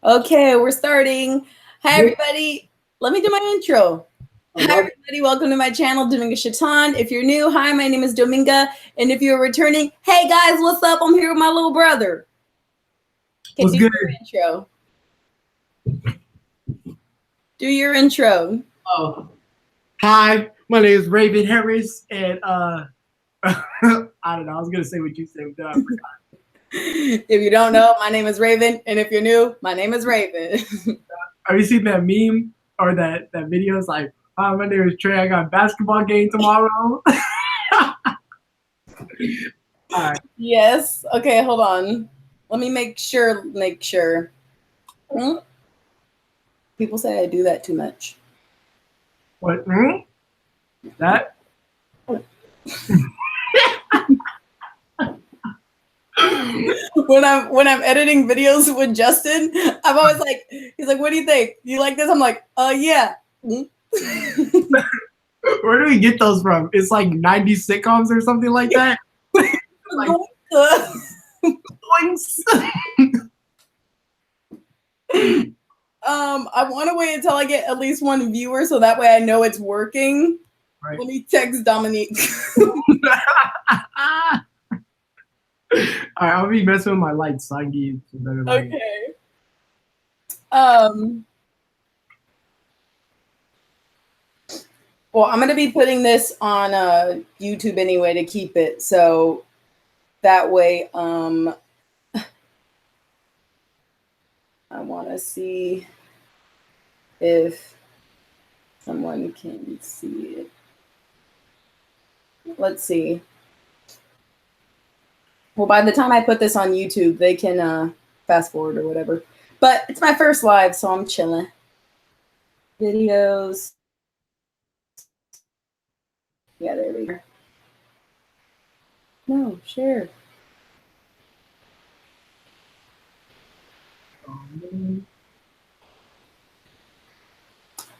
Okay, we're starting. Hi, everybody. Let me do my intro. Hi, everybody. Welcome to my channel, Dominga Shataun. If you're new, hi, my name is Dominga. And if you're returning, hey, guys, what's up? I'm here with my little brother. Okay, what's good? Your intro. Do your intro. Oh, hi, my name is Raven Harris, and I don't know. I was gonna say what you said, but I forgot. If you don't know, my name is Raven, and if you're new, my name is Raven. Have you seen that meme or that video? It's like, hi, my name is Trey. I got a basketball game tomorrow. All right. Yes. Okay, hold on. Let me make sure. People say I do that too much. What? That? when I'm editing videos with Justin, I'm always like, he's like, what do you think? You like this? I'm like, yeah. Where do we get those from? It's like 90s sitcoms or something like that. Like, I want to wait until I get at least one viewer so that way I know it's working. Right. Let me text Dominique. All right, I'll be messing with my light Sangi. Okay. Well, I'm gonna be putting this on YouTube anyway to keep it, so that way I want to see if someone can see it. Let's see. Well, by the time I put this on YouTube, they can fast forward or whatever. But it's my first live, so I'm chilling. Videos. Yeah, there we go. No, share.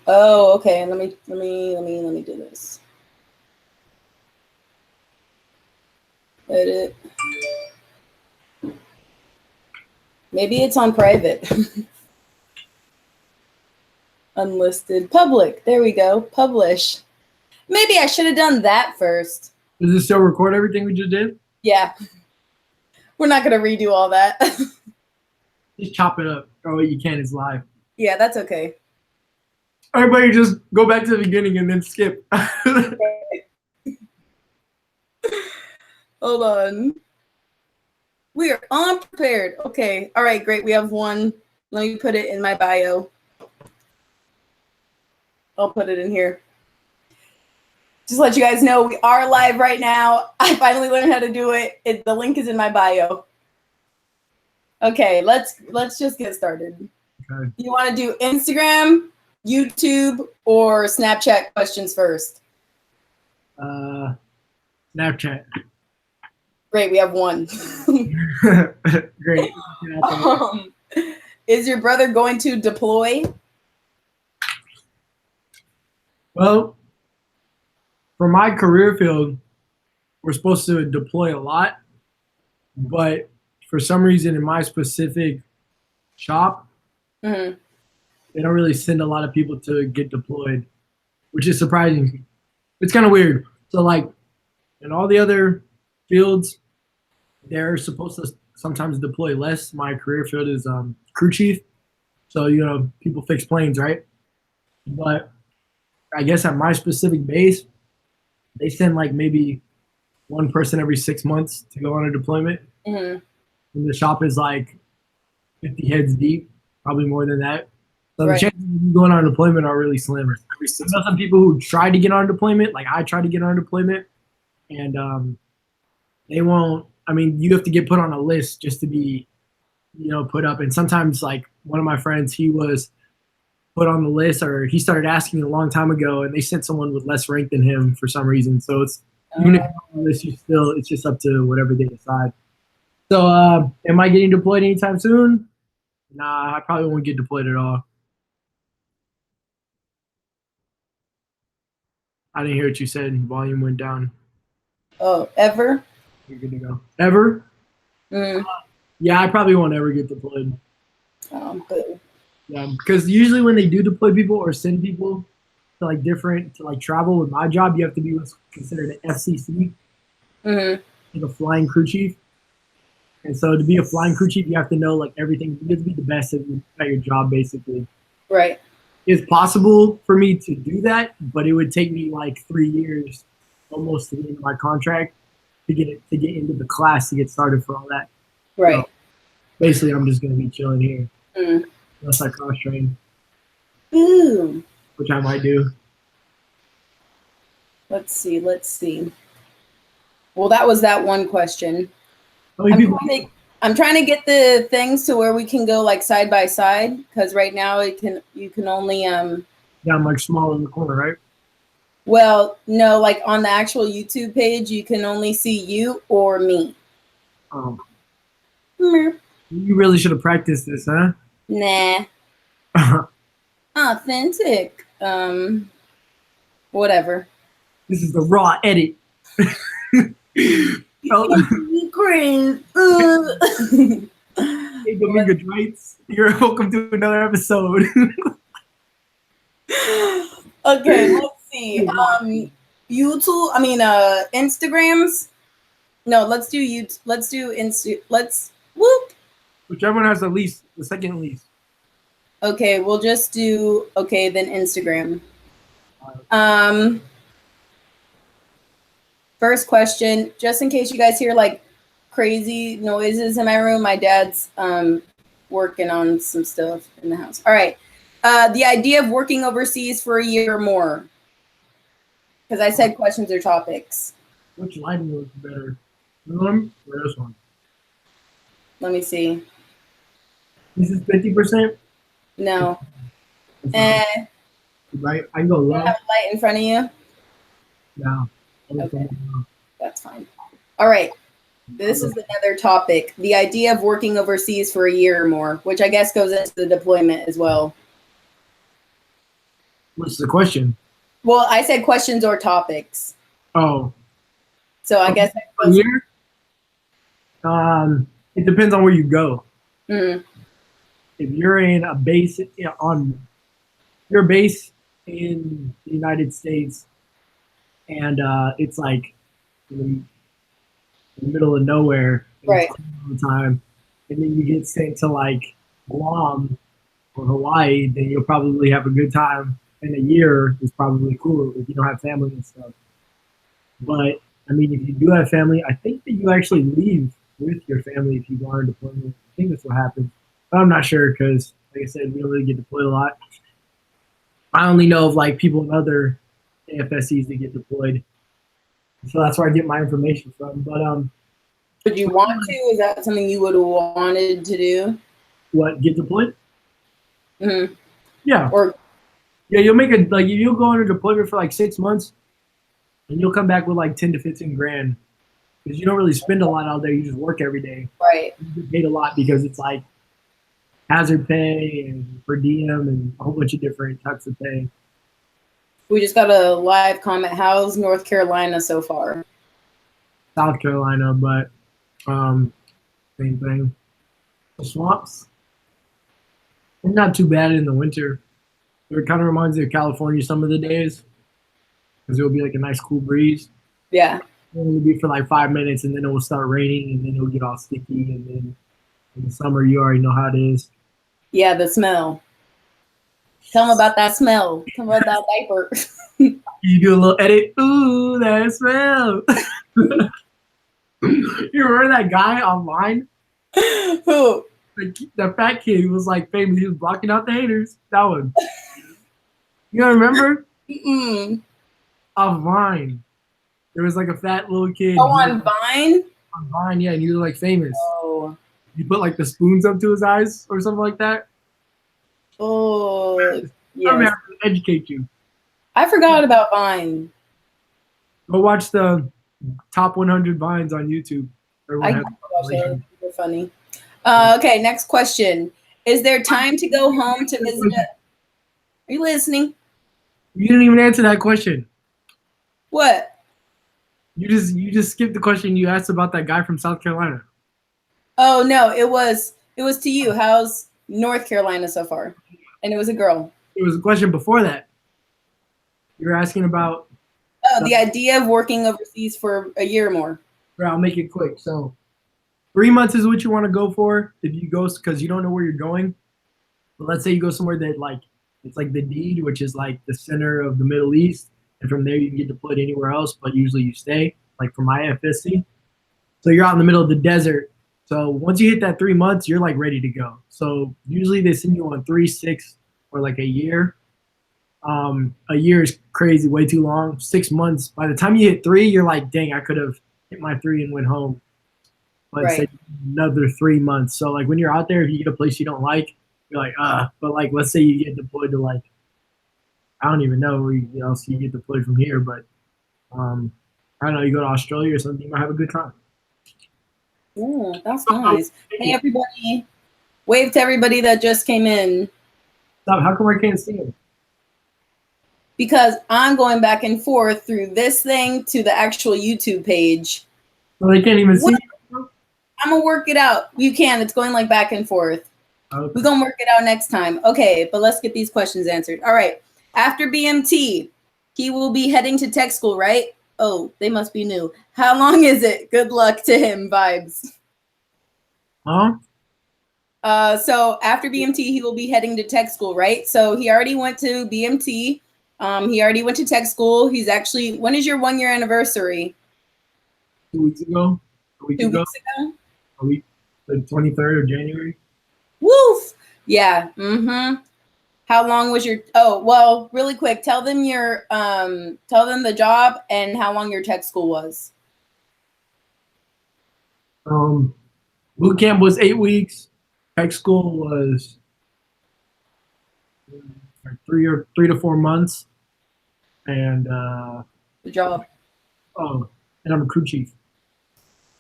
Oh, okay. Let me do this. Edit. Maybe it's on private. Unlisted. Public. There we go. Publish. Maybe I should have done that first. Does this still record everything we just did? Yeah. We're not going to redo all that. Just chop it up. Oh, you can. It's live. Yeah, that's okay. Everybody just go back to the beginning and then skip. Hold on. We are unprepared. Okay. All right, great. We have one. Let me put it in my bio. I'll put it in here. Just let you guys know we are live right now. I finally learned how to do it. The link is in my bio. Okay, let's just get started. Okay. You want to do Instagram, YouTube, or Snapchat questions first? Snapchat. Great, we have one. Great. Is your brother going to deploy? Well, for my career field, we're supposed to deploy a lot, but for some reason in my specific shop, they don't really send a lot of people to get deployed, which is surprising. It's kind of weird. So like in all the other fields, they're supposed to sometimes deploy less. My career field is crew chief. So, you know, people fix planes, right? But I guess at my specific base, they send like maybe one person every 6 months to go on a deployment. And the shop is like 50 heads deep, probably more than that. So the chances of you going on deployment are really slim. There's some people who try to get on deployment, like I tried to get on deployment, and they won't. I mean, you have to get put on a list just to be, you know, put up. And sometimes, like one of my friends, he was put on the list, or he started asking a long time ago, and they sent someone with less rank than him for some reason. So it's even if you're on the list, it's just up to whatever they decide. So, am I getting deployed anytime soon? Nah, I probably won't get deployed at all. I didn't hear what you said. Volume went down. Oh, ever? You're good to go. Ever? Yeah, I probably won't ever get deployed. Boo. Yeah, because usually when they do deploy people or send people to like travel with my job, you have to be what's considered an FCC, Mm-hmm. like a flying crew chief. And so to be a flying crew chief, you have to know like everything. You have to be the best at your job, basically. Right. It's possible for me to do that, but it would take me like 3 years, almost to the end of my contract, to get into the class to get started for all that. Right. So basically, I'm just gonna be chilling here Mm. unless I cross train, Ooh. which I might do. Let's see. Well, that was that one question. How many people? I'm trying to get the things to where we can go like side by side, because right now you can only Yeah, I'm like small in the corner, right? well, no, like on the actual YouTube page you can only see you or me. Um, Merp. you really should have practiced this, huh? Nah. Authentic. Whatever. This is the raw edit. Oh, Chris. hey, Dominga Dwights. You're welcome to another episode. Okay, let's see. YouTube. I mean, Instagrams. No, let's do YouTube. Let's do Insta. Let's whoop. Whichever one has the second least. Okay, we'll just do okay then Instagram. First question, just in case you guys hear like crazy noises in my room, my dad's working on some stuff in the house. All right. The idea of working overseas for a year or more. Because I said questions or topics. Which lighting looks better? This one or this one? Let me see. This is 50%? No. Right? I can go low. You have a light in front of you? No. Okay. That's fine. All right. This is another topic. The idea of working overseas for a year or more, which I guess goes into the deployment as well. What's the question? Well, I said questions or topics. Oh. So I guess a year? It depends on where you go. Mm-hmm. If you're in a base your base in the United States, and it's like in the middle of nowhere, right? All the time, and then you get sent to like Guam or Hawaii, then you'll probably have a good time. And a year is probably cool if you don't have family and stuff. But I mean, if you do have family, I think that you actually leave with your family if you go on deployment. I think that's what happens. But I'm not sure because, like I said, we don't really get deployed a lot. I only know of like people in other AFSCs that get deployed, so that's where I get my information from. But would you want to? Is that something you would have wanted to do? What, get deployed? Mm-hmm. Yeah. Or yeah, you'll make it like you'll go on a deployment for like 6 months, and you'll come back with like 10 to 15 grand because you don't really spend a lot out there. You just work every day. Right. You get paid a lot because it's like hazard pay and per diem and a whole bunch of different types of pay. We just got a live comment. How's North Carolina so far? South Carolina, but same thing. The swamps, they're not too bad in the winter. It kind of reminds me of California some of the days because it'll be like a nice cool breeze. Yeah. It'll be for like 5 minutes and then it will start raining and then it'll get all sticky. And then in the summer, you already know how it is. Yeah, the smell. Tell them about that smell. Tell them about that diaper. You do a little edit. Ooh, that smell. You remember that guy online? Who? The fat kid who was like famous. He was blocking out the haters. That one. You don't remember? Mm-mm. On Vine. There was like a fat little kid. Oh, on Vine? On Vine, yeah, and he was like famous. Oh. You put like the spoons up to his eyes or something like that. Oh, yes. I'm here to educate you. I forgot about Vine. Go watch the top 100 Vines on YouTube. I watch those. They're funny. Okay, next question. Is there time to go home to visit? Are you listening? You didn't even answer that question. What? You just skipped the question you asked about that guy from South Carolina. Oh no, it was to you. How's North Carolina so far. And it was a girl. It was a question before that. You were asking about. Oh, the idea of working overseas for a year or more. Right, I'll make it quick. So 3 months is what you want to go for if you go, because you don't know where you're going. But let's say you go somewhere that like it's like the deed, which is like the center of the Middle East, and from there you can get deployed anywhere else, but usually you stay. Like for my FSC, so you're out in the middle of the desert. So once you hit that 3 months, you're like ready to go. So usually they send you on 3, 6, or like a year. A year is crazy, way too long. 6 months. By the time you hit 3, you're like, dang, I could have hit my 3 and went home. But Right. say another 3 months. So like when you're out there, if you get a place you don't like, you're like, but like let's say you get deployed to like, I don't even know where else you get deployed from here, but I don't know, you go to Australia or something, you might have a good time. Yeah, that's nice. Hey everybody. Wave to everybody that just came in. Stop, how come I can't see it? Because I'm going back and forth through this thing to the actual YouTube page. Well, they can't even see it. I'm gonna work it out. You can. It's going like back and forth. Okay. We're gonna work it out next time. Okay, but let's get these questions answered. All right. After BMT, he will be heading to tech school, right? Oh, they must be new. How long is it? Good luck to him. Vibes. Huh? So after BMT, he will be heading to tech school, right? So he already went to BMT. He already went to tech school. He's actually. When is your 1 year anniversary? 2 weeks ago. A week 2 ago. weeks ago. A week. The 23rd of January. Woof. Yeah. Mm-hmm. How long was your? Oh, well, really quick. Tell them the job and how long your tech school was. Boot camp was 8 weeks. Tech school was 3 to 4 months. And The job. and I'm a crew chief.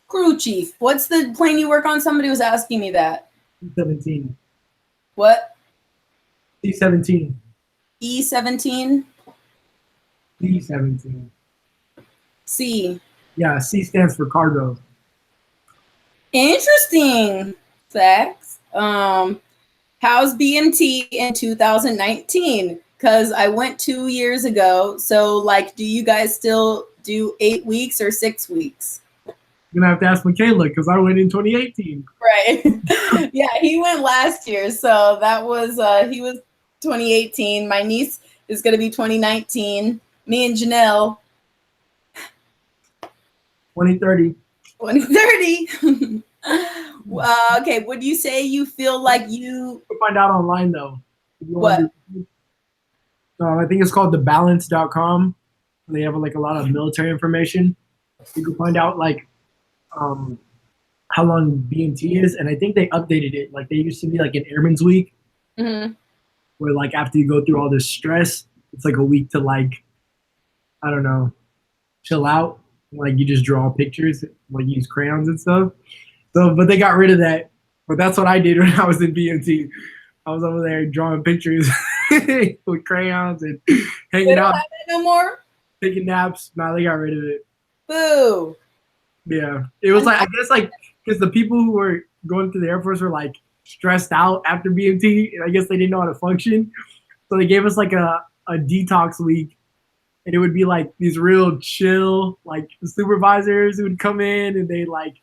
Crew chief. What's the plane you work on? Somebody was asking me that. C-17. What? C-17. E-17? C-17. C. Yeah, C stands for cargo. Interesting facts. How's BMT in 2019? Because I went 2 years ago. So, like, do you guys still do 8 weeks or 6 weeks? You're going to have to ask Michaela because I went in 2018. Right. Yeah, he went last year. So that was, he was 2018. My niece is going to be 2019. Me and Janelle. 2030. 2030. Okay, would you say you feel like you... You'll find out online, though. What? I think it's called thebalance.com. They have like a lot of military information. You can find out like how long BMT is, and I think they updated it. Like they used to be like an Airman's Week, where like after you go through all this stress, it's like a week to like, I don't know, chill out. Like you just draw pictures, like use crayons and stuff. So, but they got rid of that. But that's what I did when I was in BMT. I was over there drawing pictures with crayons and hanging out. Have it no more? Taking naps. Nah, they got rid of it. Boo. Yeah. It was like, I guess like, because the people who were going to the Air Force were like stressed out after BMT. And I guess they didn't know how to function. So they gave us like a detox week. And it would be like these real chill, like supervisors who would come in and they like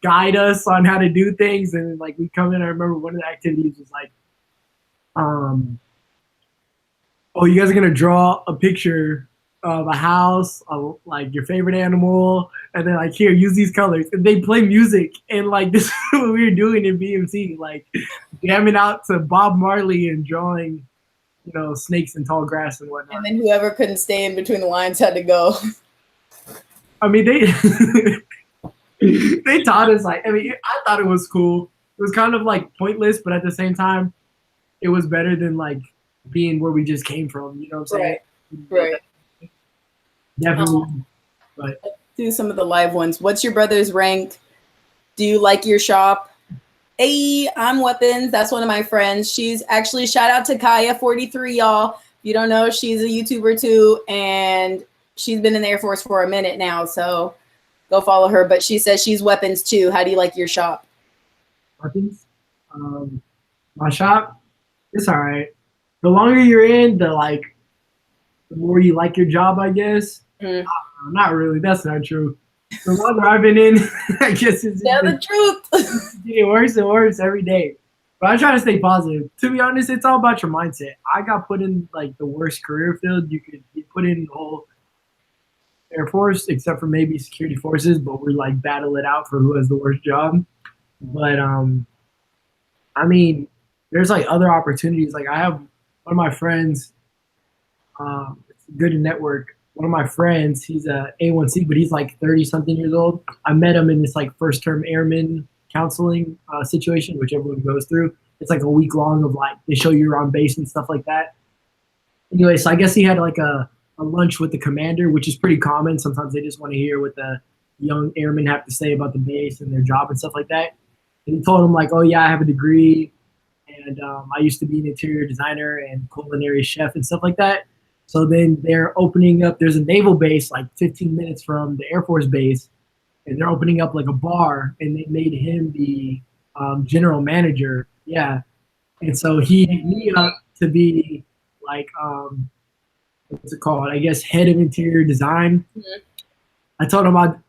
guide us on how to do things. And like we come in, I remember one of the activities was like, oh, you guys are going to draw a picture of a house, of like your favorite animal, and then like, here, use these colors. And they play music. And like, this is what we were doing in BMT, like jamming out to Bob Marley and drawing, you know, snakes and tall grass and whatnot. And then whoever couldn't stay in between the lines had to go. I mean, they taught us like, I mean, I thought it was cool. It was kind of like pointless, but at the same time, it was better than like being where we just came from. You know what I'm saying? Right. Definitely. But Do some of the live ones. What's your brother's rank? Do you like your shop? Hey, I'm Weapons. That's one of my friends. She's actually, shout out to Kaya43, y'all. If you don't know, she's a YouTuber too, and she's been in the Air Force for a minute now, so go follow her. But she says she's Weapons too. How do you like your shop? weapons. My shop, it's all right. The longer you're in, the more you like your job, I guess. Mm. Not really. That's not true. The longer I've been in, I guess it's Tell the truth. getting worse and worse every day. But I try to stay positive. To be honest, it's all about your mindset. I got put in like the worst career field you could get put in the whole Air Force, except for maybe security forces, but we're like battle it out for who has the worst job. But I mean, there's like other opportunities. Like I have one of my friends, it's good to network. One of my friends, he's a A1C, but he's like 30 something years old. I met him in this like first term airman counseling situation, which everyone goes through. It's like a week long of like, they show you around base and stuff like that. Anyway, so I guess he had like a lunch with the commander, which is pretty common. Sometimes they just want to hear what the young airmen have to say about the base and their job and stuff like that. And he told him like, oh yeah, I have a degree, and I used to be an interior designer and culinary chef and stuff like that. So then they're opening up, there's a naval base like 15 minutes from the Air Force base, and they're opening up like a bar, and they made him the general manager. Yeah. And so he hit me up to be like, what's it called? I guess head of interior design. Mm-hmm. I told him I'd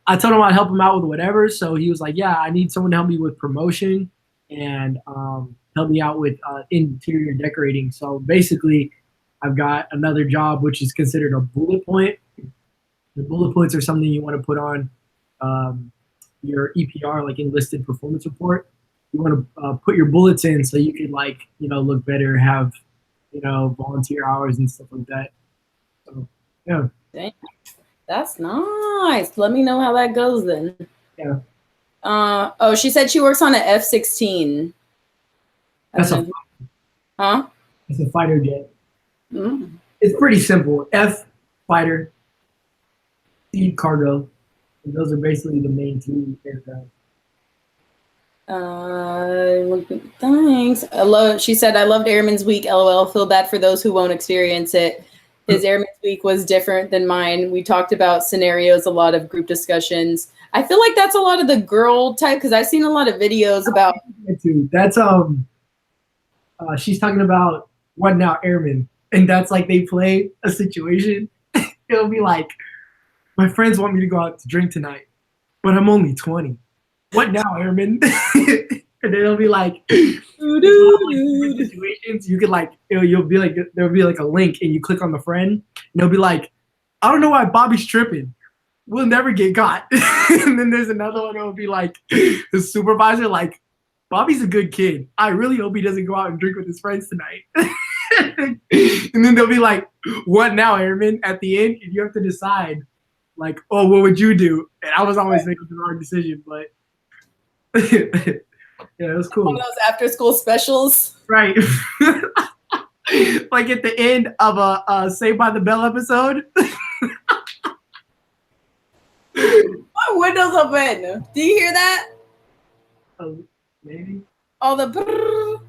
help him out with whatever. So he was like, yeah, I need someone to help me with promotion and help me out with interior decorating. So basically, I've got another job, which is considered a bullet point. The bullet points are something you want to put on your EPR, like enlisted performance report. You want to put your bullets in so you could look better, have, volunteer hours and stuff like that. So, yeah. Dang. That's nice. Let me know how that goes then. Yeah. Oh, she said she works on an F-16. That's a fighter jet. Mm. It's pretty simple. F, fighter, C, cargo. And those are basically the main two aircraft. Thanks. She said, I loved Airman's Week. LOL. Feel bad for those who won't experience it. His Airman's Week was different than mine. We talked about scenarios, a lot of group discussions. I feel like that's a lot of the girl type because I've seen a lot of videos about. That's she's talking about What Now Airman, and that's like they play a situation. It'll be like, my friends want me to go out to drink tonight, but I'm only 20. What now, Airman? And then it'll be like, situations. You could you'll be like, there'll be like a link, and you click on the friend, and it'll be like, I don't know why Bobby's tripping. We'll never get caught. And then there's another one that will be like, the supervisor, like, Bobby's a good kid. I really hope he doesn't go out and drink with his friends tonight. And then they'll be like, what now, Airman? At the end, and you have to decide, like, oh, what would you do? And I was always making the wrong decision, but yeah, it was cool. One of those after-school specials. Right. Like at the end of a Saved by the Bell episode. My window's open. Do you hear that? Maybe. All the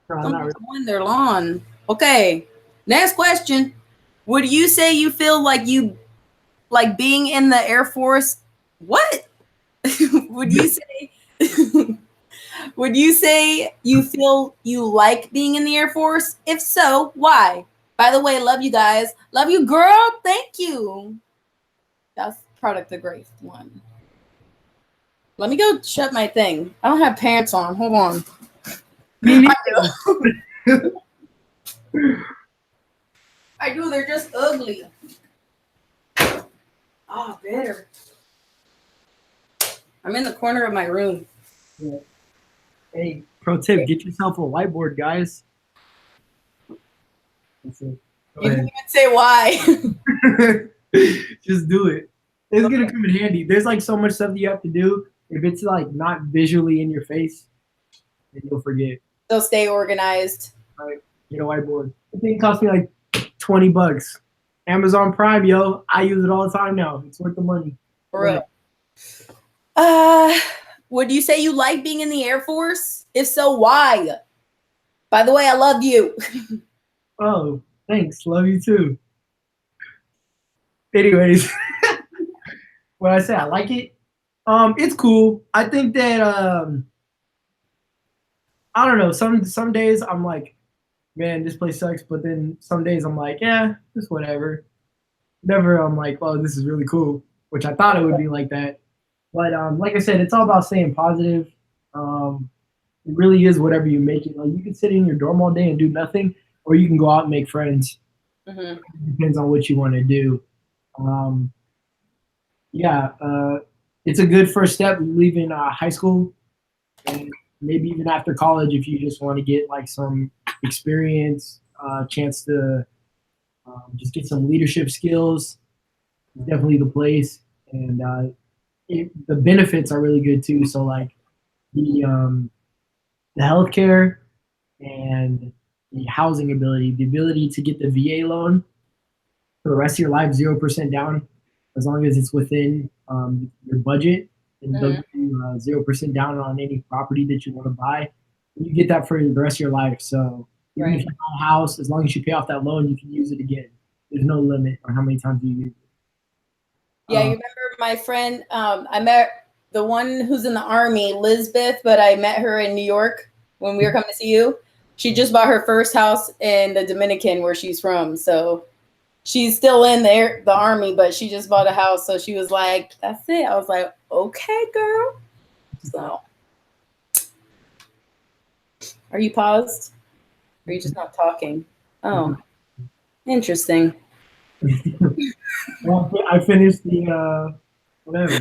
on their lawn. Okay. Next question. Would you say you feel like you like being in the Air Force? What? Would you say you feel you like being in the Air Force? If so, why? By the way, love you guys. Love you, girl. Thank you. That's product the great one. Let me go shut my thing. I don't have pants on. Hold on. I do. They're just ugly. Oh, better. I'm in the corner of my room. Yeah. Hey, pro tip, get yourself a whiteboard, guys. That's it. You didn't even say why. Just do it. It's gonna come in handy. There's like so much stuff that you have to do. If it's like not visually in your face, then you'll forget. So stay organized. Right. Get a whiteboard. The thing cost me like $20. Amazon Prime, yo. I use it all the time now. It's worth the money. For real. Would you say you like being in the Air Force? If so, why? By the way, I love you. Oh, thanks. Love you too. Anyways, what I say, I like it. It's cool. I think that I don't know. Some days I'm like, man, this place sucks. But then some days I'm like, yeah, just whatever. Never I'm like, oh, this is really cool, which I thought it would be like that. But like I said, it's all about staying positive. It really is whatever you make it. Like you can sit in your dorm all day and do nothing, or you can go out and make friends. Mm-hmm. It depends on what you want to do. Yeah, it's a good first step leaving high school, and maybe even after college if you just want to get like some experience, chance to just get some leadership skills. It's definitely the place, and the benefits are really good too. So like the healthcare and the housing ability, the ability to get the VA loan for the rest of your life, 0% down, as long as it's within your budget, and they'll give you 0% down on any property that you want to buy. And you get that for the rest of your life. So even if you own a house, as long as you pay off that loan, you can use it again. There's no limit on how many times you use it. Yeah, you remember my friend, I met the one who's in the Army, Lisbeth, but I met her in New York when we were coming to see you. She just bought her first house in the Dominican where she's from. So she's still in the Army, but she just bought a house. So she was like, that's it. I was like, okay, girl. So are you paused? Or are you just not talking? Oh, interesting. Well, I finished the whatever.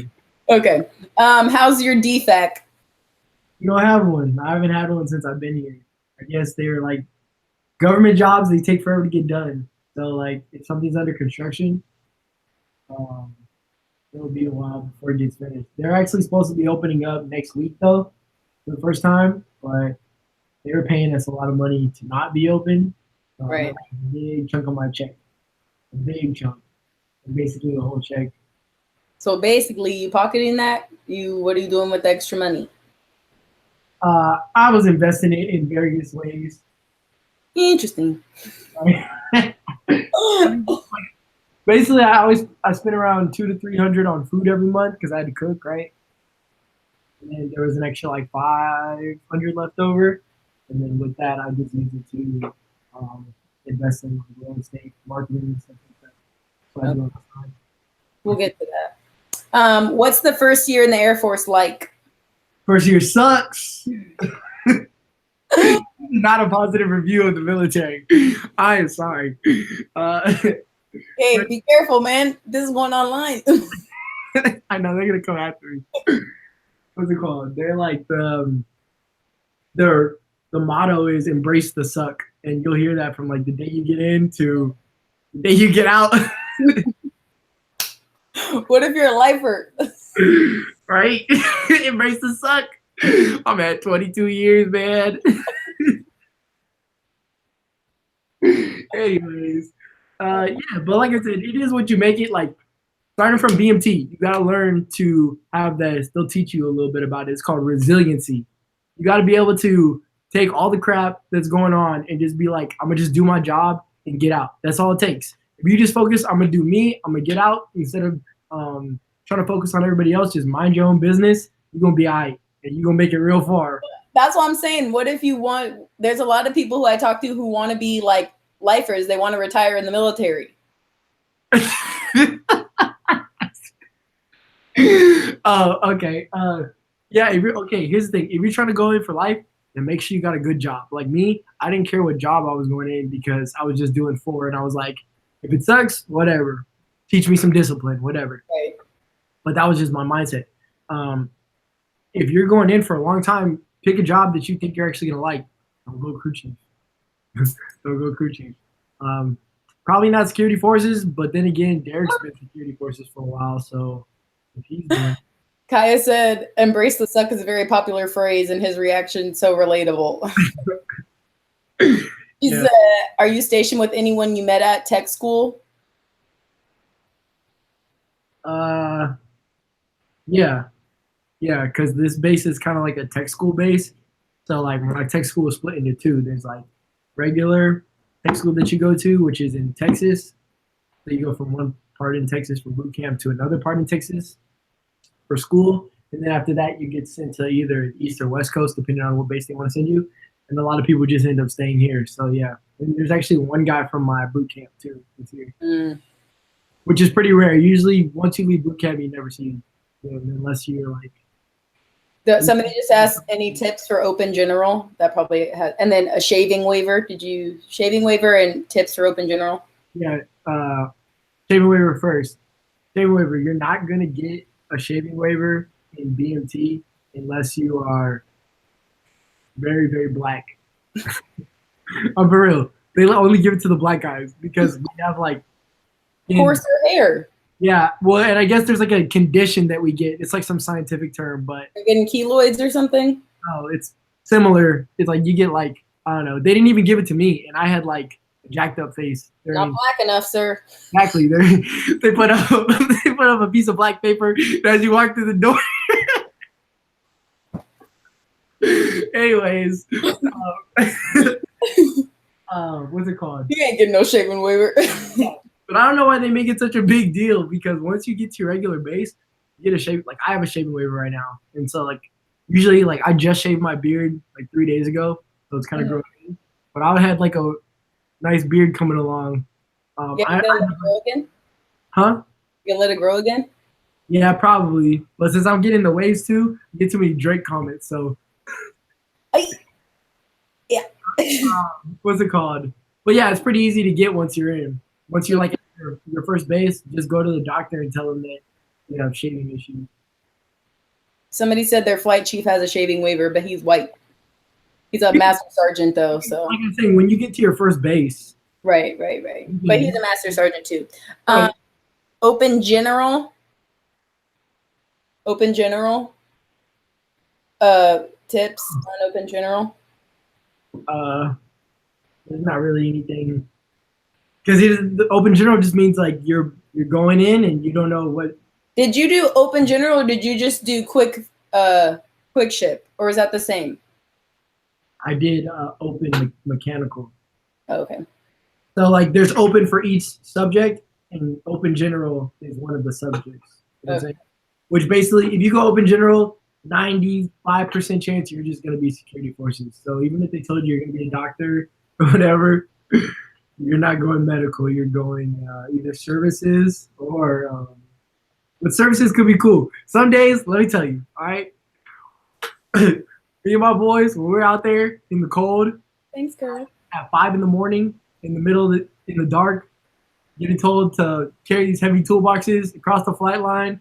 Okay. How's your defect? You don't have one. I haven't had one since I've been here. I guess they're like government jobs. They take forever to get done. So like if something's under construction, it'll be a while before it gets finished. They're actually supposed to be opening up next week though, for the first time, but they were paying us a lot of money to not be open. Right. A big chunk of my check. A big chunk. Basically the whole check. So basically you pocketing that? What are you doing with the extra money? I was investing it in various ways. Interesting. Basically, I spent around $200 to $300 on food every month because I had to cook, right? And then there was an extra like $500 left over, and then with that, I just used it to invest in real estate, marketing, and stuff like that. So I do it all the time. We'll get to that. What's the first year in the Air Force like? First year sucks. Not a positive review of the military. I am sorry. Hey, be careful, man. This is going online. I know they're gonna come after me. What's it called? They're like the motto is embrace the suck, and you'll hear that from like the day you get in to the day you get out. What if you're a lifer? Right? Embrace the suck. I'm at 22 years, man. Anyways, yeah, but like I said, it is what you make it. Like starting from BMT, you gotta learn to have that. They'll teach you a little bit about it. It's called resiliency. You gotta be able to take all the crap that's going on and just be like, I'm gonna just do my job and get out. That's all it takes. If you just focus, I'm gonna do me. I'm gonna get out instead of trying to focus on everybody else. Just mind your own business. You're gonna be all right, and you're gonna make it real far. That's what I'm saying. What if you want? There's a lot of people who I talk to who want to be like lifers. They want to retire in the military. Oh, okay. Yeah. Okay. Here's the thing. If you're trying to go in for life, then make sure you got a good job. Like me, I didn't care what job I was going in because I was just doing four, and I was like, if it sucks, whatever. Teach me some discipline, whatever. Right. But that was just my mindset. If you're going in for a long time, pick a job that you think you're actually gonna like. Don't go crew chief. Don't go crew chief. Probably not security forces, but then again, Derek's been security forces for a while, so if he's doing. Kaya said, "Embrace the suck" is a very popular phrase, and his reaction so relatable. He said, "Are you stationed with anyone you met at tech school?" Yeah, because this base is kind of like a tech school base. So like my tech school is split into two. There's like regular tech school that you go to, which is in Texas. So you go from one part in Texas for boot camp to another part in Texas for school. And then after that, you get sent to either East or West Coast, depending on what base they want to send you. And a lot of people just end up staying here. So yeah, and there's actually one guy from my boot camp too that's here, which is pretty rare. Usually, once you leave boot camp, you never see him, unless you're like. Somebody just asked any tips for open general. That probably has, and then a shaving waiver. Did you shaving waiver and tips for open general? Yeah, shaving waiver first. Shaving waiver. You're not gonna get a shaving waiver in BMT unless you are very, very black. I'm for real. They only give it to the black guys because we have like coarser hair. Yeah, well, and I guess there's like a condition that we get. It's like some scientific term, but you're getting keloids or something. Oh, it's similar. It's like you get like, I don't know. They didn't even give it to me, and I had like a jacked up face. Not black enough, sir. Exactly. They put up a piece of black paper as you walk through the door. Anyways, what's it called? You ain't getting no shaving waiver. But I don't know why they make it such a big deal, because once you get to your regular base, you get a shave. Like I have a shaving waiver right now, and so like usually like I just shaved my beard like 3 days ago, so it's kind of growing in. But I had like a nice beard coming along. You gonna let it grow again? Huh? You gonna let it grow again? Yeah, probably. But since I'm getting the waves too, I get too many Drake comments. So yeah. What's it called? But yeah, it's pretty easy to get once you're in. Once you're like at your first base, just go to the doctor and tell them that you have shaving issues. Somebody said their flight chief has a shaving waiver, but he's white. He's a master sergeant though, so. Like I'm saying, when you get to your first base. Right. Mm-hmm. But he's a master sergeant too. Open general. Tips on open general. There's not really anything. Because the open general just means like you're going in and you don't know what. Did you do open general or did you just do quick ship, or is that the same? I did open mechanical. Oh, okay. So like there's open for each subject, and open general is one of the subjects. You know what I'm saying? Which basically, if you go open general, 95% chance you're just gonna be security forces. So even if they told you you're gonna be a doctor or whatever. You're not going medical. You're going either services or but services could be cool. Some days, let me tell you, all right? Me and my boys, when we're out there in the cold. Thanks, girl. At 5 a.m, in the middle of in the dark, getting told to carry these heavy toolboxes across the flight line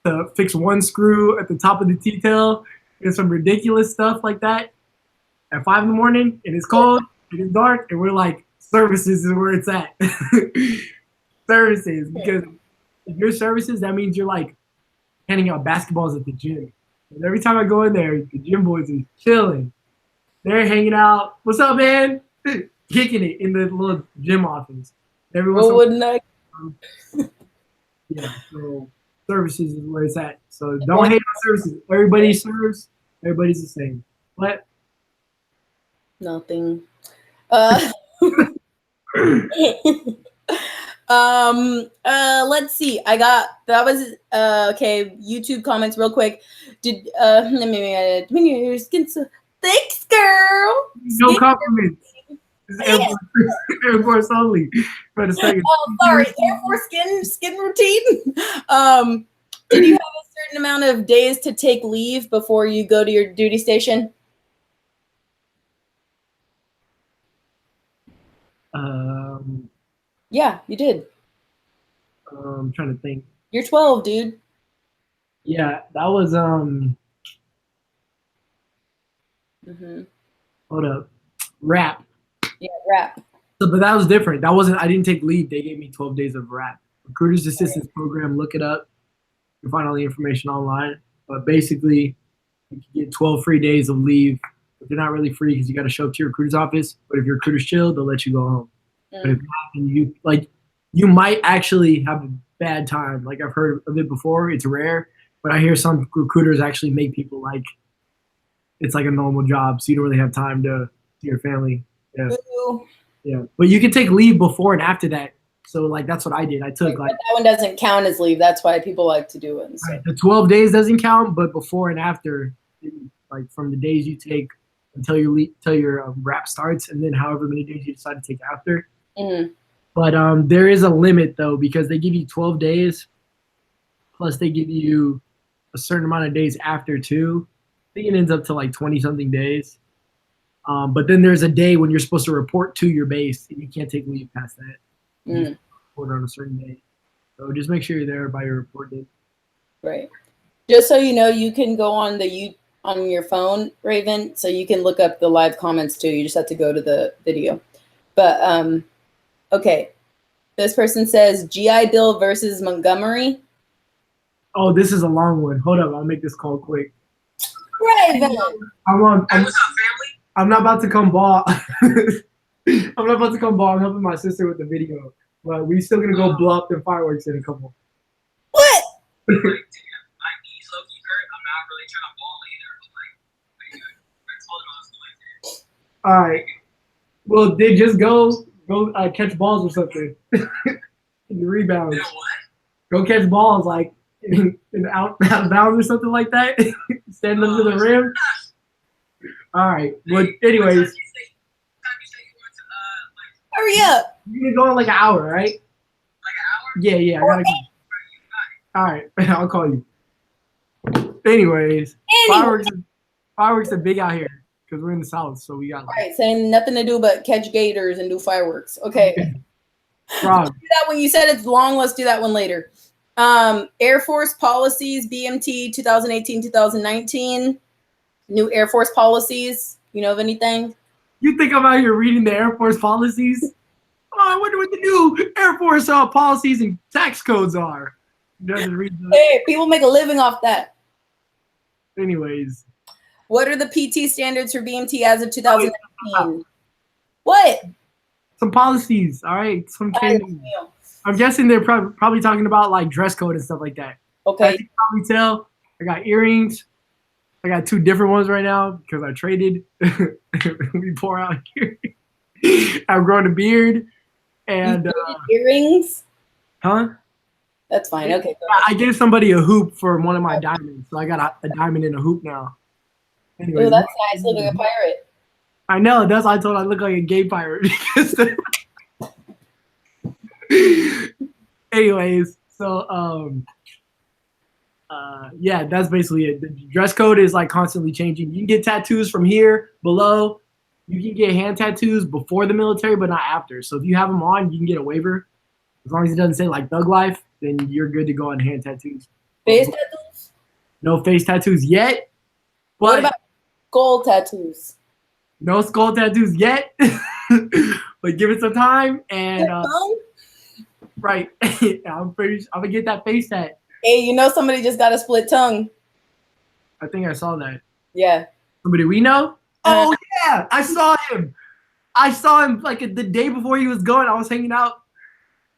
to fix one screw at the top of the T-tail and some ridiculous stuff like that. At 5 a.m, and it's cold, and it's dark, and we're like, services is where it's at. Services, because if you're services, that means you're like handing out basketballs at the gym. And every time I go in there, the gym boys are chilling. They're hanging out. What's up, man? Kicking it in the little gym office. What wouldn't I? Yeah, so services is where it's at. So don't hate on services. Everybody serves. Everybody's the same. What? Nothing. Let's see. I got that was okay. YouTube comments real quick. Did thanks, girl. No compliments. Air Force only. For a second. Oh, sorry. Air Force skin routine. Did you have a certain amount of days to take leave before you go to your duty station? Yeah, you did. I'm trying to think. You're 12, dude. Yeah, that was Hold up, rap. Yeah, rap. So, but that was different. That wasn't. I didn't take leave. They gave me 12 days of rap. Recruiters Assistance Program. Look it up. You can find all the information online. But basically, you can get 12 free days of leave. But they're not really free because you got to show up to your recruiter's office. But if your recruiter's chill, they'll let you go home. But if not, you might actually have a bad time. Like I've heard of it before. It's rare, but I hear some recruiters actually make people like it's like a normal job, so you don't really have time to see your family. Yeah. Ooh. Yeah. But you can take leave before and after that. So like that's what I did. I took like that one doesn't count as leave. That's why people like to do it. So. the 12 days doesn't count, but before and after, like from the days you take until your wrap starts, and then however many days you decide to take after. Mm-hmm. But there is a limit though, because they give you 12 days, plus they give you a certain amount of days after too. I think it ends up to like 20 something days. But then there's a day when you're supposed to report to your base, and you can't take leave past that. You report on a certain day. So just make sure you're there by your report date. Right. Just so you know, you can go on on your phone, Raven, so you can look up the live comments too. You just have to go to the video. But okay. This person says GI Bill versus Montgomery. Oh, this is a long one. Hold up, I'll make this call quick. Raven. What's up, family? I'm not about to come ball. I'm not about to come ball. I'm helping my sister with the video. But we still gonna go blow up the fireworks in a couple. What? I'm not really trying to ball either. All right. Well, they just go catch balls or something. In the rebounds. You know what? Go catch balls like in out of bounds or something like that. Stand under the rim. All right. Well, anyways. Hurry up. You're gonna go in like an hour, right? Like an hour? Yeah. I gotta go. All right. I'll call you. Anyways, fireworks are big out here because we're in the South, so we got like. Right, saying nothing to do but catch gators and do fireworks. Okay. Do that when you said it's long. Let's do that one later. Air Force policies, BMT 2018-2019. New Air Force policies. You know of anything? You think I'm out here reading the Air Force policies? Oh, I wonder what the new Air Force policies and tax codes are. Doesn't read them. Hey, people make a living off that. Anyways. What are the PT standards for BMT as of 2019? What? Some policies, all right? Some Canon. I'm guessing they're probably talking about like dress code and stuff like that. Okay. As you can probably tell, I got earrings. I got two different ones right now because I traded. We pour out here. I've grown a beard. And earrings? Huh? That's fine. Okay. I gave somebody a hoop for one of my diamonds. So I got a diamond in a hoop now. Anyways, oh, that's nice. Look like a pirate. I know. That's why I told I look like a gay pirate. Anyways, so yeah, that's basically it. The dress code is like constantly changing. You can get tattoos from here below. You can get hand tattoos before the military, but not after. So if you have them on, you can get a waiver. As long as it doesn't say like Thug Life, then you're good to go on hand tattoos. Face tattoos? No face tattoos yet. What about skull tattoos? No skull tattoos yet. But give it some time and right. I'm gonna get that face tat. Hey, you know somebody just got a split tongue. I think I saw that. Yeah. Somebody we know? Oh yeah, I saw him. I saw him like the day before he was going. I was hanging out.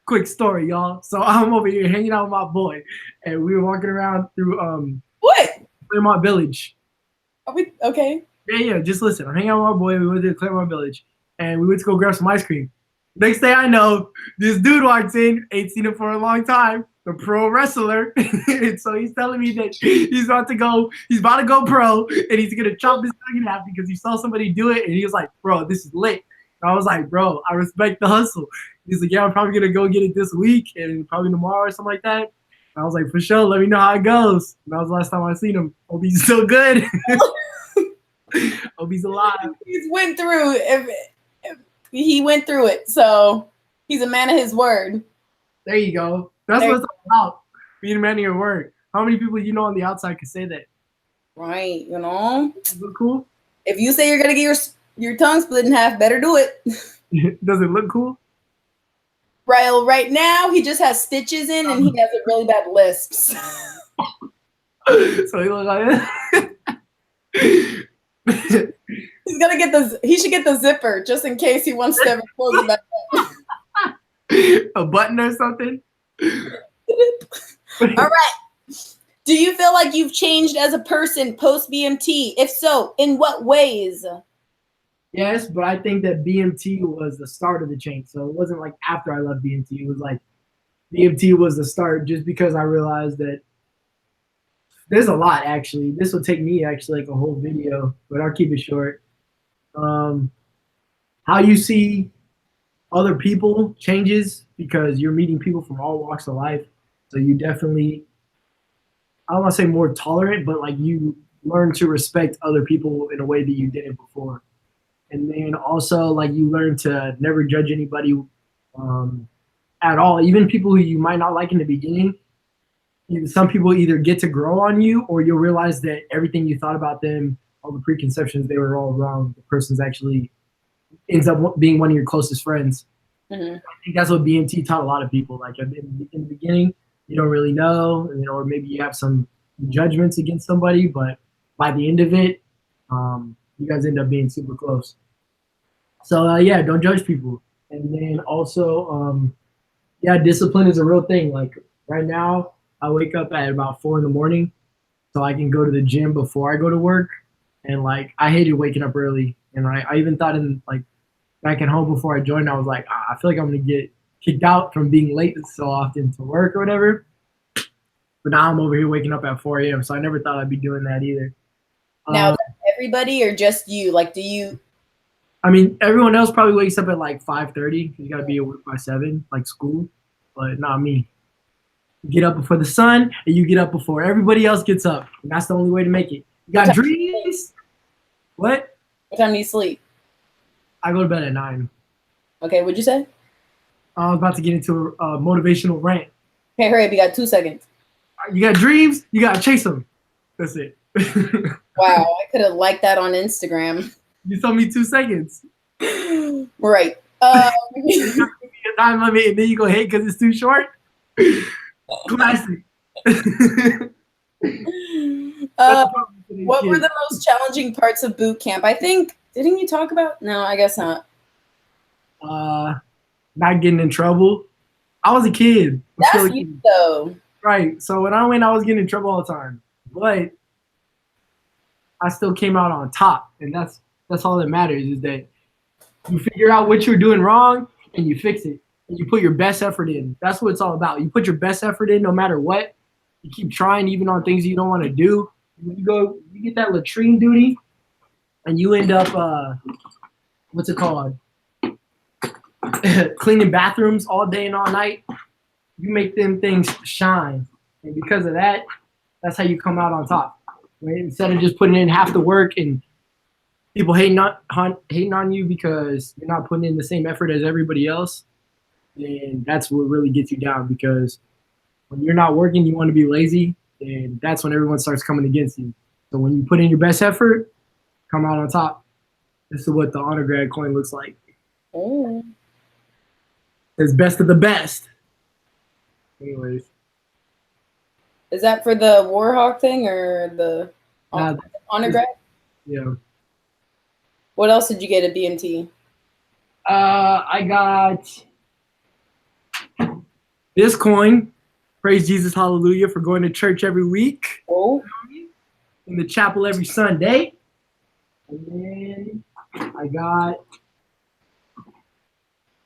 Quick story, y'all. So I'm over here hanging out with my boy, and we were walking around through what? Claremont Village. Are we okay? Yeah. Just listen. I'm hanging out with my boy. We went to Claremont Village, and we went to go grab some ice cream. Next thing I know, this dude walks in. Ain't seen him for a long time. The pro wrestler. And so he's telling me that he's about to go pro, and he's gonna chop his tongue in half because he saw somebody do it, and he was like, "Bro, this is lit." And I was like, "Bro, I respect the hustle." He's like, "Yeah, I'm probably gonna go get it this week and probably tomorrow or something like that." And I was like, "For sure, let me know how it goes." And that was the last time I seen him. Hope he's still good. Hope he's alive. He went through he went through it, so he's a man of his word. There you go. That's what it's all about. Being a man of your word. How many people you know on the outside can say that? Right, you know. Does it look cool? If you say you're gonna get your tongue split in half, better do it. Does it look cool? Right now he just has stitches in and he has a really bad lisps. So he looks like He's gonna he should get the zipper just in case he wants to ever close it back up. A button or something. All right. Do you feel like you've changed as a person post BMT? If so, in what ways? Yes, but I think that BMT was the start of the change. So it wasn't like after I left BMT. It was like BMT was the start just because I realized that there's a lot actually. This will take me actually like a whole video, but I'll keep it short. Um, how you see other people changes because you're meeting people from all walks of life. So you definitely, I don't want to say more tolerant, but like you learn to respect other people in a way that you didn't before. And then also like you learn to never judge anybody um, at all, even people who you might not like in the beginning. Some people either get to grow on you, or you'll realize that everything you thought about them, all the preconceptions, they were all wrong. The person's actually ends up being one of your closest friends. Mm-hmm. I think that's what BMT taught a lot of people. Like in the beginning, you don't really know, or maybe you have some judgments against somebody, but by the end of it, you guys end up being super close. So yeah, don't judge people. And then also, yeah, discipline is a real thing. Like right now, I wake up at about 4 in the morning, so I can go to the gym before I go to work. And like I hated waking up early, and I even thought in like back at home before I joined, I was like, I feel like I'm gonna get kicked out from being late so often to work or whatever. But now I'm over here waking up at 4 a.m., so I never thought I'd be doing that either. Now, everybody or just you? Like, do you? I mean, everyone else probably wakes up at like 5:30. You gotta be at work by 7, like school, but not me. You get up before the sun, and you get up before everybody else gets up, and that's the only way to make it. You got dreams? What? What time do you sleep? I go to bed at 9. Okay, what'd you say? I was about to get into a motivational rant. Okay, hurry up. You got 2 seconds. You got dreams? You gotta chase them. That's it. Wow, I could have liked that on Instagram. You told me 2 seconds. Right. You got a time limit, and then you go hate because it's too short. Classic. What were the most challenging parts of boot camp? I think, didn't you talk about? No, I guess not. Not getting in trouble. I was a kid. That's you, though. Right. So when I went, I was getting in trouble all the time. But I still came out on top. And that's all that matters, is that you figure out what you're doing wrong and you fix it. And you put your best effort in. That's what it's all about. You put your best effort in no matter what. You keep trying even on things you don't want to do. When you get that latrine duty, and you end up, what's it called? Cleaning bathrooms all day and all night. You make them things shine. And because of that, that's how you come out on top. Right? Instead of just putting in half the work and people hating on you because you're not putting in the same effort as everybody else, then that's what really gets you down. Because when you're not working, you want to be lazy, and that's when everyone starts coming against you. So when you put in your best effort, come out on top. This is what the honor grad coin looks like. Oh. It's best of the best. Anyways. Is that for the Warhawk thing or the honor grad? Yeah. What else did you get at BMT? I got this coin. Praise Jesus, hallelujah, for going to church every week. Oh. In the chapel every Sunday. And then I got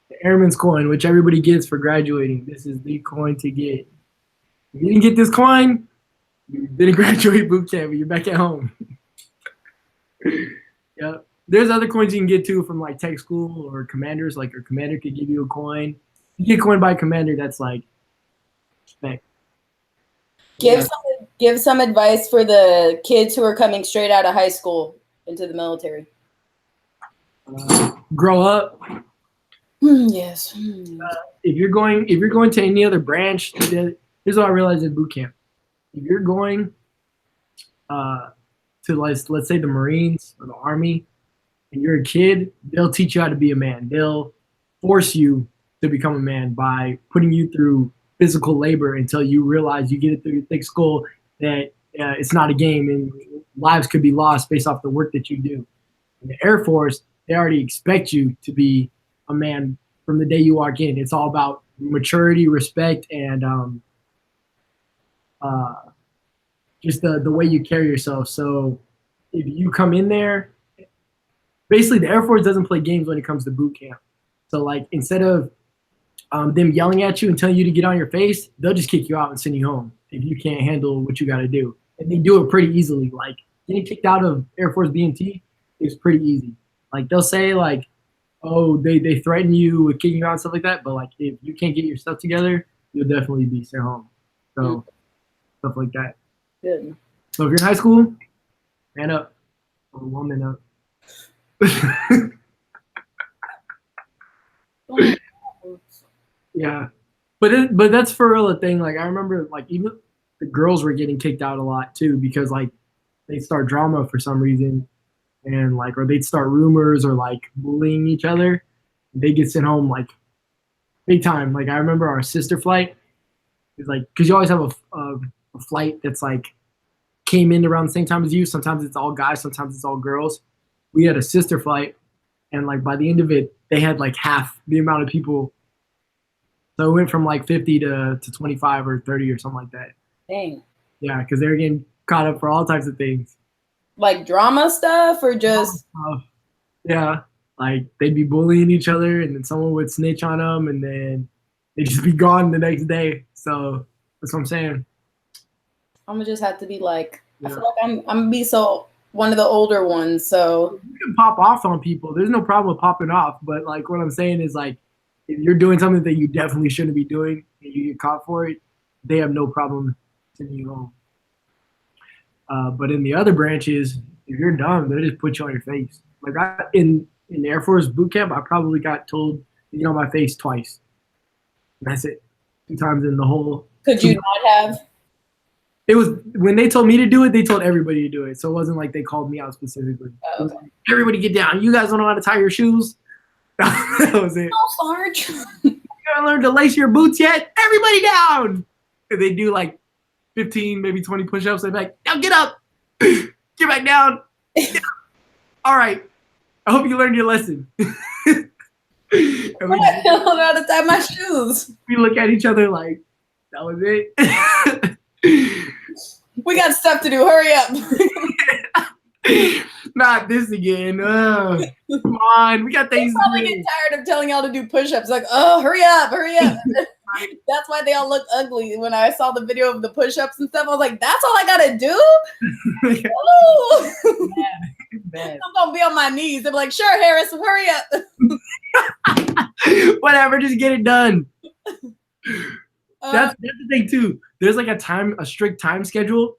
the Airman's coin, which everybody gets for graduating. This is the coin to get. If you didn't get this coin, you didn't graduate boot camp, but you're back at home. Yeah. There's other coins you can get too from like tech school or commanders. Like your commander could give you a coin. You get a coin by a commander, that's like respect. Give some advice for the kids who are coming straight out of high school into the military. Grow up. Yes. If you're going to any other branch, here's what I realized at boot camp. If you're going to let's say the Marines or the Army, and you're a kid, they'll teach you how to be a man. They'll force you to become a man by putting you through physical labor until you realize you get it through your thick skull that it's not a game and lives could be lost based off the work that you do. In the Air Force, they already expect you to be a man from the day you walk in. It's all about maturity, respect, and just the way you carry yourself. So if you come in there basically the Air Force doesn't play games when it comes to boot camp. So like instead of them yelling at you and telling you to get on your face, they'll just kick you out and send you home if you can't handle what you got to do. And they do it pretty easily. Like getting kicked out of Air Force BMT is pretty easy. Like they'll say like, oh, they threaten you with kicking you out and stuff like that. But like if you can't get your stuff together, you'll definitely be sent home. So stuff like that. Good. So if you're in high school, man up or woman up. Yeah, but that's for real a thing. Like I remember, like even the girls were getting kicked out a lot too because like they'd start drama for some reason, and like or they'd start rumors or like bullying each other. They get sent home like big time. Like I remember our sister flight is like because you always have a flight that's like came in around the same time as you. Sometimes it's all guys, sometimes it's all girls. We had a sister flight, and like by the end of it, they had like half the amount of people. So it went from like 50 to 25 or 30 or something like that. Dang. Yeah, because they were getting caught up for all types of things. Like drama stuff or just? Yeah, like they'd be bullying each other and then someone would snitch on them and then they'd just be gone the next day. So that's what I'm saying. I'm gonna just have to be like, I feel like I'm gonna be one of the older ones. So you can pop off on people. There's no problem with popping off. But like what I'm saying is like, if you're doing something that you definitely shouldn't be doing and you get caught for it, they have no problem sending you home. But in the other branches, if you're dumb, they'll just put you on your face. Like in the Air Force boot camp, I probably got told to get on my face twice. And that's it. 2 times in the whole. Could you not have? It was when they told me to do it, they told everybody to do it. So it wasn't like they called me out specifically. Oh, okay. Like, everybody get down. You guys don't know how to tie your shoes? That was it. Oh, Sarge. You gotta learn to lace your boots yet? Everybody down. And they do like 15, maybe 20 push-ups. They're like, now get up. Get back down. Get up. All right. I hope you learned your lesson. And I don't know how to tie my shoes. we look at each other like, that was it. We got stuff to do. Hurry up. Not this again. Come on. We got things They probably to do. get tired of telling y'all to do push-ups. Like, oh, hurry up, hurry up. That's why they all look ugly. When I saw the video of the push-ups and stuff, I was like, that's all I gotta do? Oh. Bad. I'm gonna be on my knees. They're like, sure, Harris, hurry up. Whatever, just get it done. That's the thing too. There's like a strict time schedule.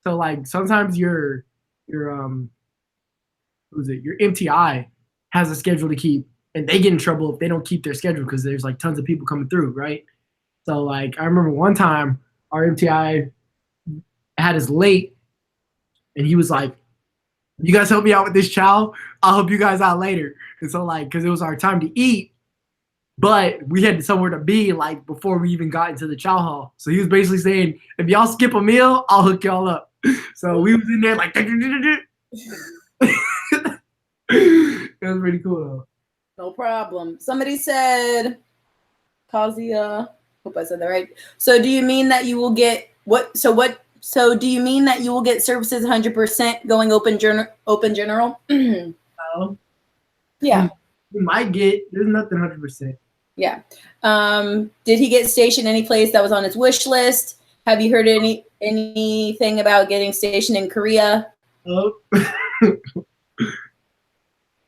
So like sometimes your MTI has a schedule to keep, and they get in trouble if they don't keep their schedule because there's like tons of people coming through, right? So like I remember one time our MTI had us late, and he was like, "You guys help me out with this chow. I'll help you guys out later." And so like because it was our time to eat. But we had somewhere to be like before we even got into the chow hall. So he was basically saying, if y'all skip a meal, I'll hook y'all up. So we was in there like it was pretty cool though. No problem. Somebody said, Kazia, hope I said that right. So do you mean that you will get so do you mean that you will get services 100% going open general? No. Yeah. We might get, there's nothing 100%. Yeah. Did he get stationed any place that was on his wish list? Have you heard anything about getting stationed in Korea? Oh.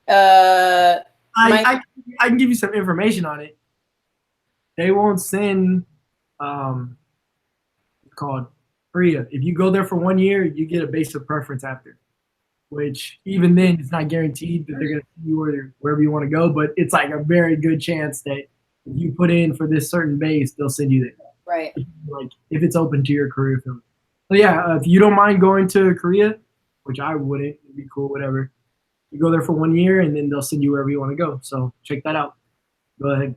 I can give you some information on it. They won't send it's called Korea. If you go there for 1 year, you get a base of preference after. Which even then it's not guaranteed that they're gonna send you wherever you want to go, but it's like a very good chance that if you put in for this certain base, they'll send you there. Right. Like if it's open to your career field. So yeah, if you don't mind going to Korea, which I wouldn't, it'd be cool, whatever. You go there for 1 year and then they'll send you wherever you want to go. So check that out. Go ahead.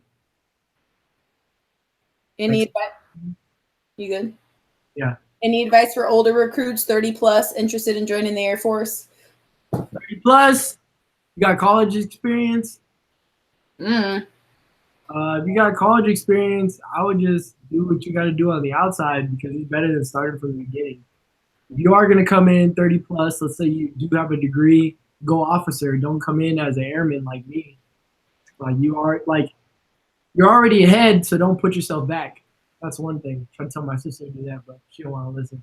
Any advice? You good? Yeah. Any advice for older recruits, 30 plus, interested in joining the Air Force? 30 plus, you got college experience. If you got college experience, I would just do what you got to do on the outside because it's better than starting from the beginning. If you are going to come in 30 plus, let's say you do have a degree go officer. Don't come in as an airman like me. Like you're already ahead, so don't put yourself back. That's one thing. I try to tell my sister to do that, but she don't want to listen.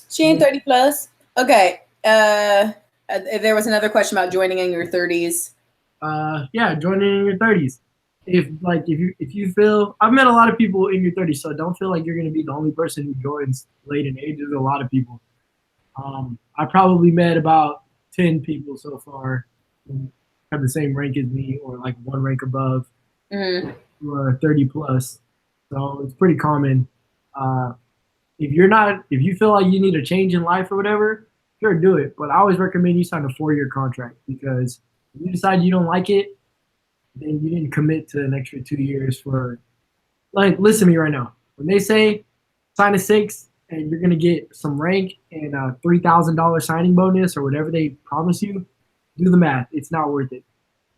She ain't 30 plus. Okay. There was another question about joining in your 30s. Yeah, joining in your 30s. If you feel, I've met a lot of people in your 30s, so don't feel like you're gonna be the only person who joins late in age. There's a lot of people. I probably met about 10 people so far who have the same rank as me or like one rank above, who are 30 plus. So it's pretty common. If you feel like you need a change in life or whatever, sure, do it. But I always recommend you sign a 4-year contract, because if you decide you don't like it, then you didn't commit to an extra 2 years for, like, listen to me right now. When they say sign a 6 and you're going to get some rank and a $3,000 signing bonus or whatever they promise you, do the math. It's not worth it.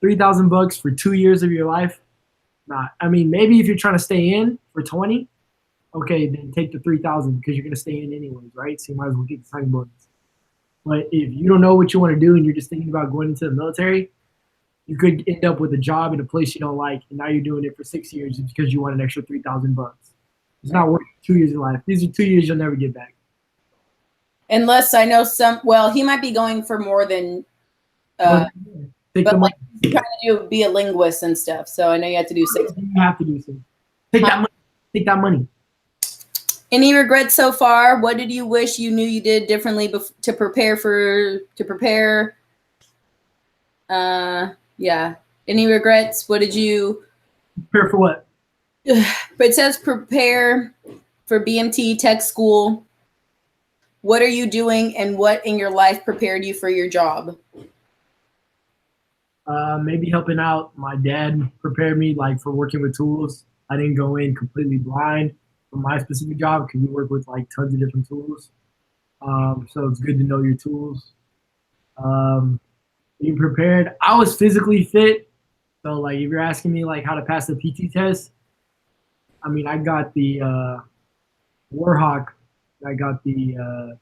$3,000 for 2 years of your life? Not. I mean, maybe if you're trying to stay in for 20, okay, then take the 3,000 because you're going to stay in anyways, right? So you might as well get the signing bonus. But if you don't know what you want to do and you're just thinking about going into the military, you could end up with a job in a place you don't like, and now you're doing it for 6 years because you want an extra $3,000. It's not worth 2 years of life. These are 2 years you'll never get back. Unless I know he might be going for more than, Take but the like money. trying to be a linguist and stuff. So I know you have to do 6. You have to do something. Take that money. Take that money. Any regrets so far? What did you wish you knew you did differently to prepare? Yeah. Any regrets? What did you Prepare for what? It says prepare for BMT tech school. What are you doing, and what in your life prepared you for your job? Maybe helping out. My dad prepared me like for working with tools. I didn't go in completely blind for my specific job because we work with like tons of different tools. So it's good to know your tools. Being prepared. I was physically fit. So like if you're asking me like how to pass the PT test, I mean, I got the Warhawk. I got the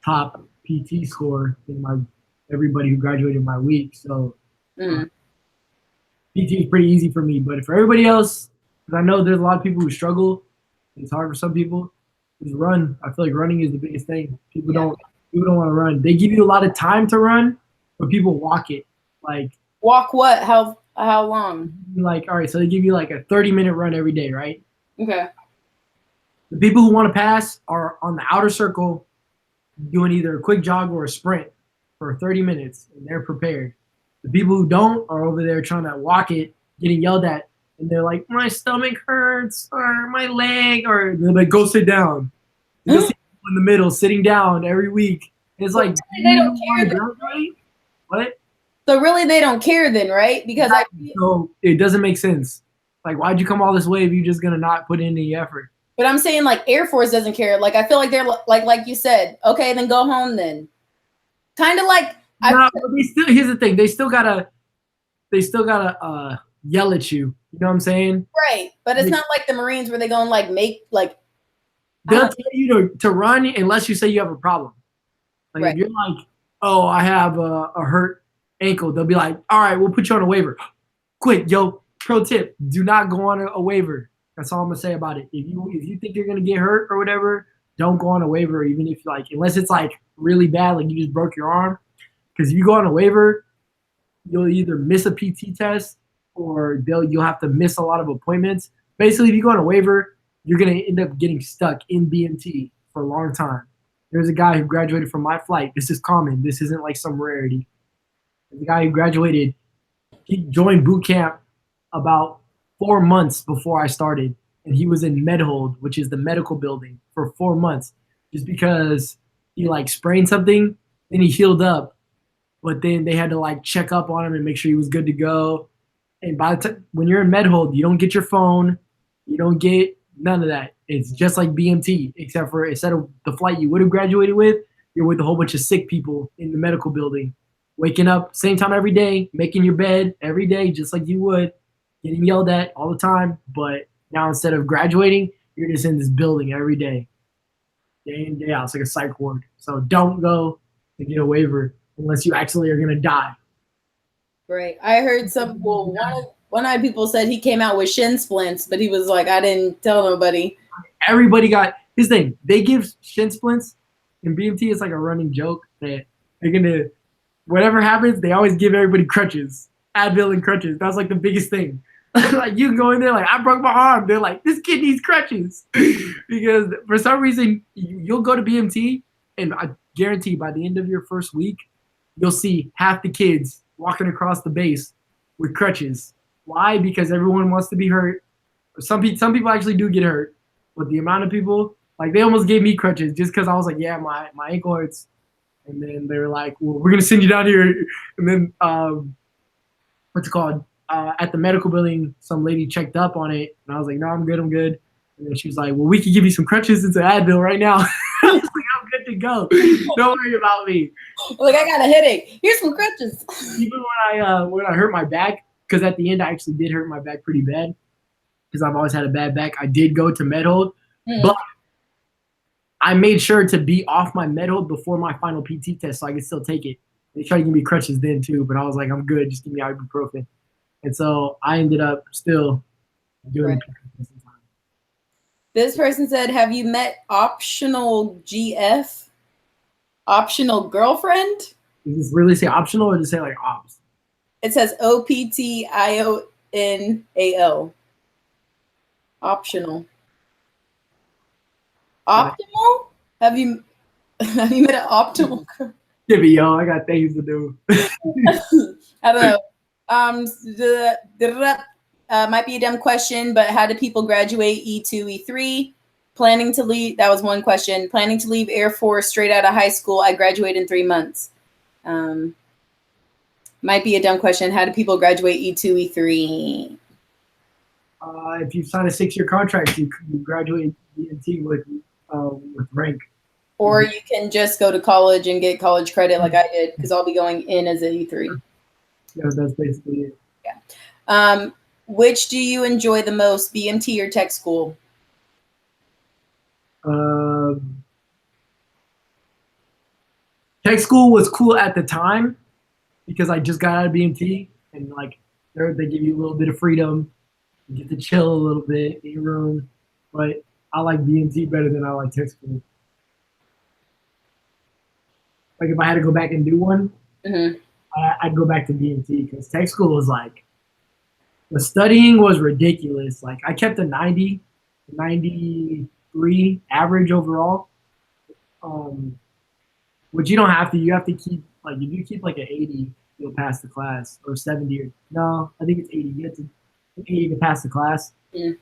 top PT score in everybody who graduated my week. So PT is pretty easy for me. But for everybody else, because I know there's a lot of people who struggle, it's hard for some people, is run. I feel like running is the biggest thing. People don't want to run. They give you a lot of time to run, but people walk it. Like walk what? How long? Like, all right, so they give you like a 30-minute run every day, right? Okay. The people who want to pass are on the outer circle doing either a quick jog or a sprint for 30 minutes, and they're prepared. The people who don't are over there trying to walk it, getting yelled at, and they're like, my stomach hurts, or my leg, or they're like, go sit down. You'll see people in the middle sitting down every week. And it's like, they don't care. What? So really they don't care then, right? Because so it doesn't make sense. Like, why'd you come all this way if you're just gonna not put in any effort? But I'm saying like Air Force doesn't care. Like I feel like they're like you said, okay, then go home then. Kind of like no, but here's the thing, they still gotta yell at you. You know what I'm saying? Right. But it's not like the Marines where they go and like make like they'll tell you to run unless you say you have a problem. Like if you're like, oh, I have a hurt ankle, they'll be like, all right, we'll put you on a waiver. Quick, yo, pro tip, do not go on a waiver. That's all I'm gonna say about it. If you think you're gonna get hurt or whatever, don't go on a waiver, even if like unless it's like really bad, like you just broke your arm. Because if you go on a waiver, you'll either miss a PT test or you'll have to miss a lot of appointments. Basically, if you go on a waiver, you're gonna end up getting stuck in BMT for a long time. There's a guy who graduated from my flight. This is common. This isn't like some rarity. There's a guy who graduated. He joined boot camp about 4 months before I started, and he was in MedHold, which is the medical building, for 4 months, just because he like sprained something, then he healed up, but then they had to like check up on him and make sure he was good to go. And by the time when you're in MedHold, you don't get your phone, you don't get none of that. It's just like BMT, except for instead of the flight you would have graduated with, you're with a whole bunch of sick people in the medical building, waking up same time every day, making your bed every day, just like you would, getting yelled at all the time. But now instead of graduating, you're just in this building every day, day in, day out. It's like a psych ward. So don't go to get a waiver. unless you actually are gonna die. Right. I heard one of my people said he came out with shin splints, but he was like, I didn't tell nobody. Everybody got his thing. They give shin splints in BMT. It's like a running joke that they're gonna, whatever happens, they always give everybody crutches, Advil and crutches. That's like the biggest thing. Like you can go in there like, I broke my arm. They're like, this kid needs crutches because for some reason you'll go to BMT and I guarantee by the end of your first week, you'll see half the kids walking across the base with crutches. Why? Because everyone wants to be hurt. Some people actually do get hurt, but the amount of people, like they almost gave me crutches just because I was like, yeah, my ankle hurts. And then they were like, well, we're going to send you down here. And then what's it called? At the medical building, some lady checked up on it. And I was like, no, I'm good. And then she was like, well, we can give you some crutches and some Advil right now. I was like, I'm good to go. Don't worry about me. Like, I got a headache. Here's some crutches. Even when I hurt my back, because at the end I actually did hurt my back pretty bad because I've always had a bad back. I did go to MedHold, but I made sure to be off my MedHold before my final PT test so I could still take it. They tried to give me crutches then too, but I was like, I'm good. Just give me ibuprofen. And so I ended up still doing it. This person said, have you met optional GF? Optional girlfriend? Does this really say optional or does it say like ops? It says OPTIONAL. Optional. Optimal? Have you met an optimal girl? Give me, yo. I got things to do. I don't know. Might be a dumb question, but how do people graduate E2, E3? Planning to leave, that was one question. Planning to leave Air Force straight out of high school. I graduate in 3 months. Might be a dumb question. How do people graduate E2, E3? If you sign a 6-year contract, you graduate BMT with rank. Or you can just go to college and get college credit like I did, because I'll be going in as an E3. Yeah, that's basically it. Yeah. Which do you enjoy the most, BMT or tech school? Tech school was cool at the time because I just got out of BMT and like they give you a little bit of freedom. You get to chill a little bit in your room. But I like BMT better than I like tech school. Like if I had to go back and do one, I'd go back to BMT because tech school was like, the studying was ridiculous. Like I kept a 93 average overall. Which you don't have to. You have to keep, like, if you keep like an 80, you'll pass the class, or 70. Or, no, I think it's 80. You have to 80 to pass the class. And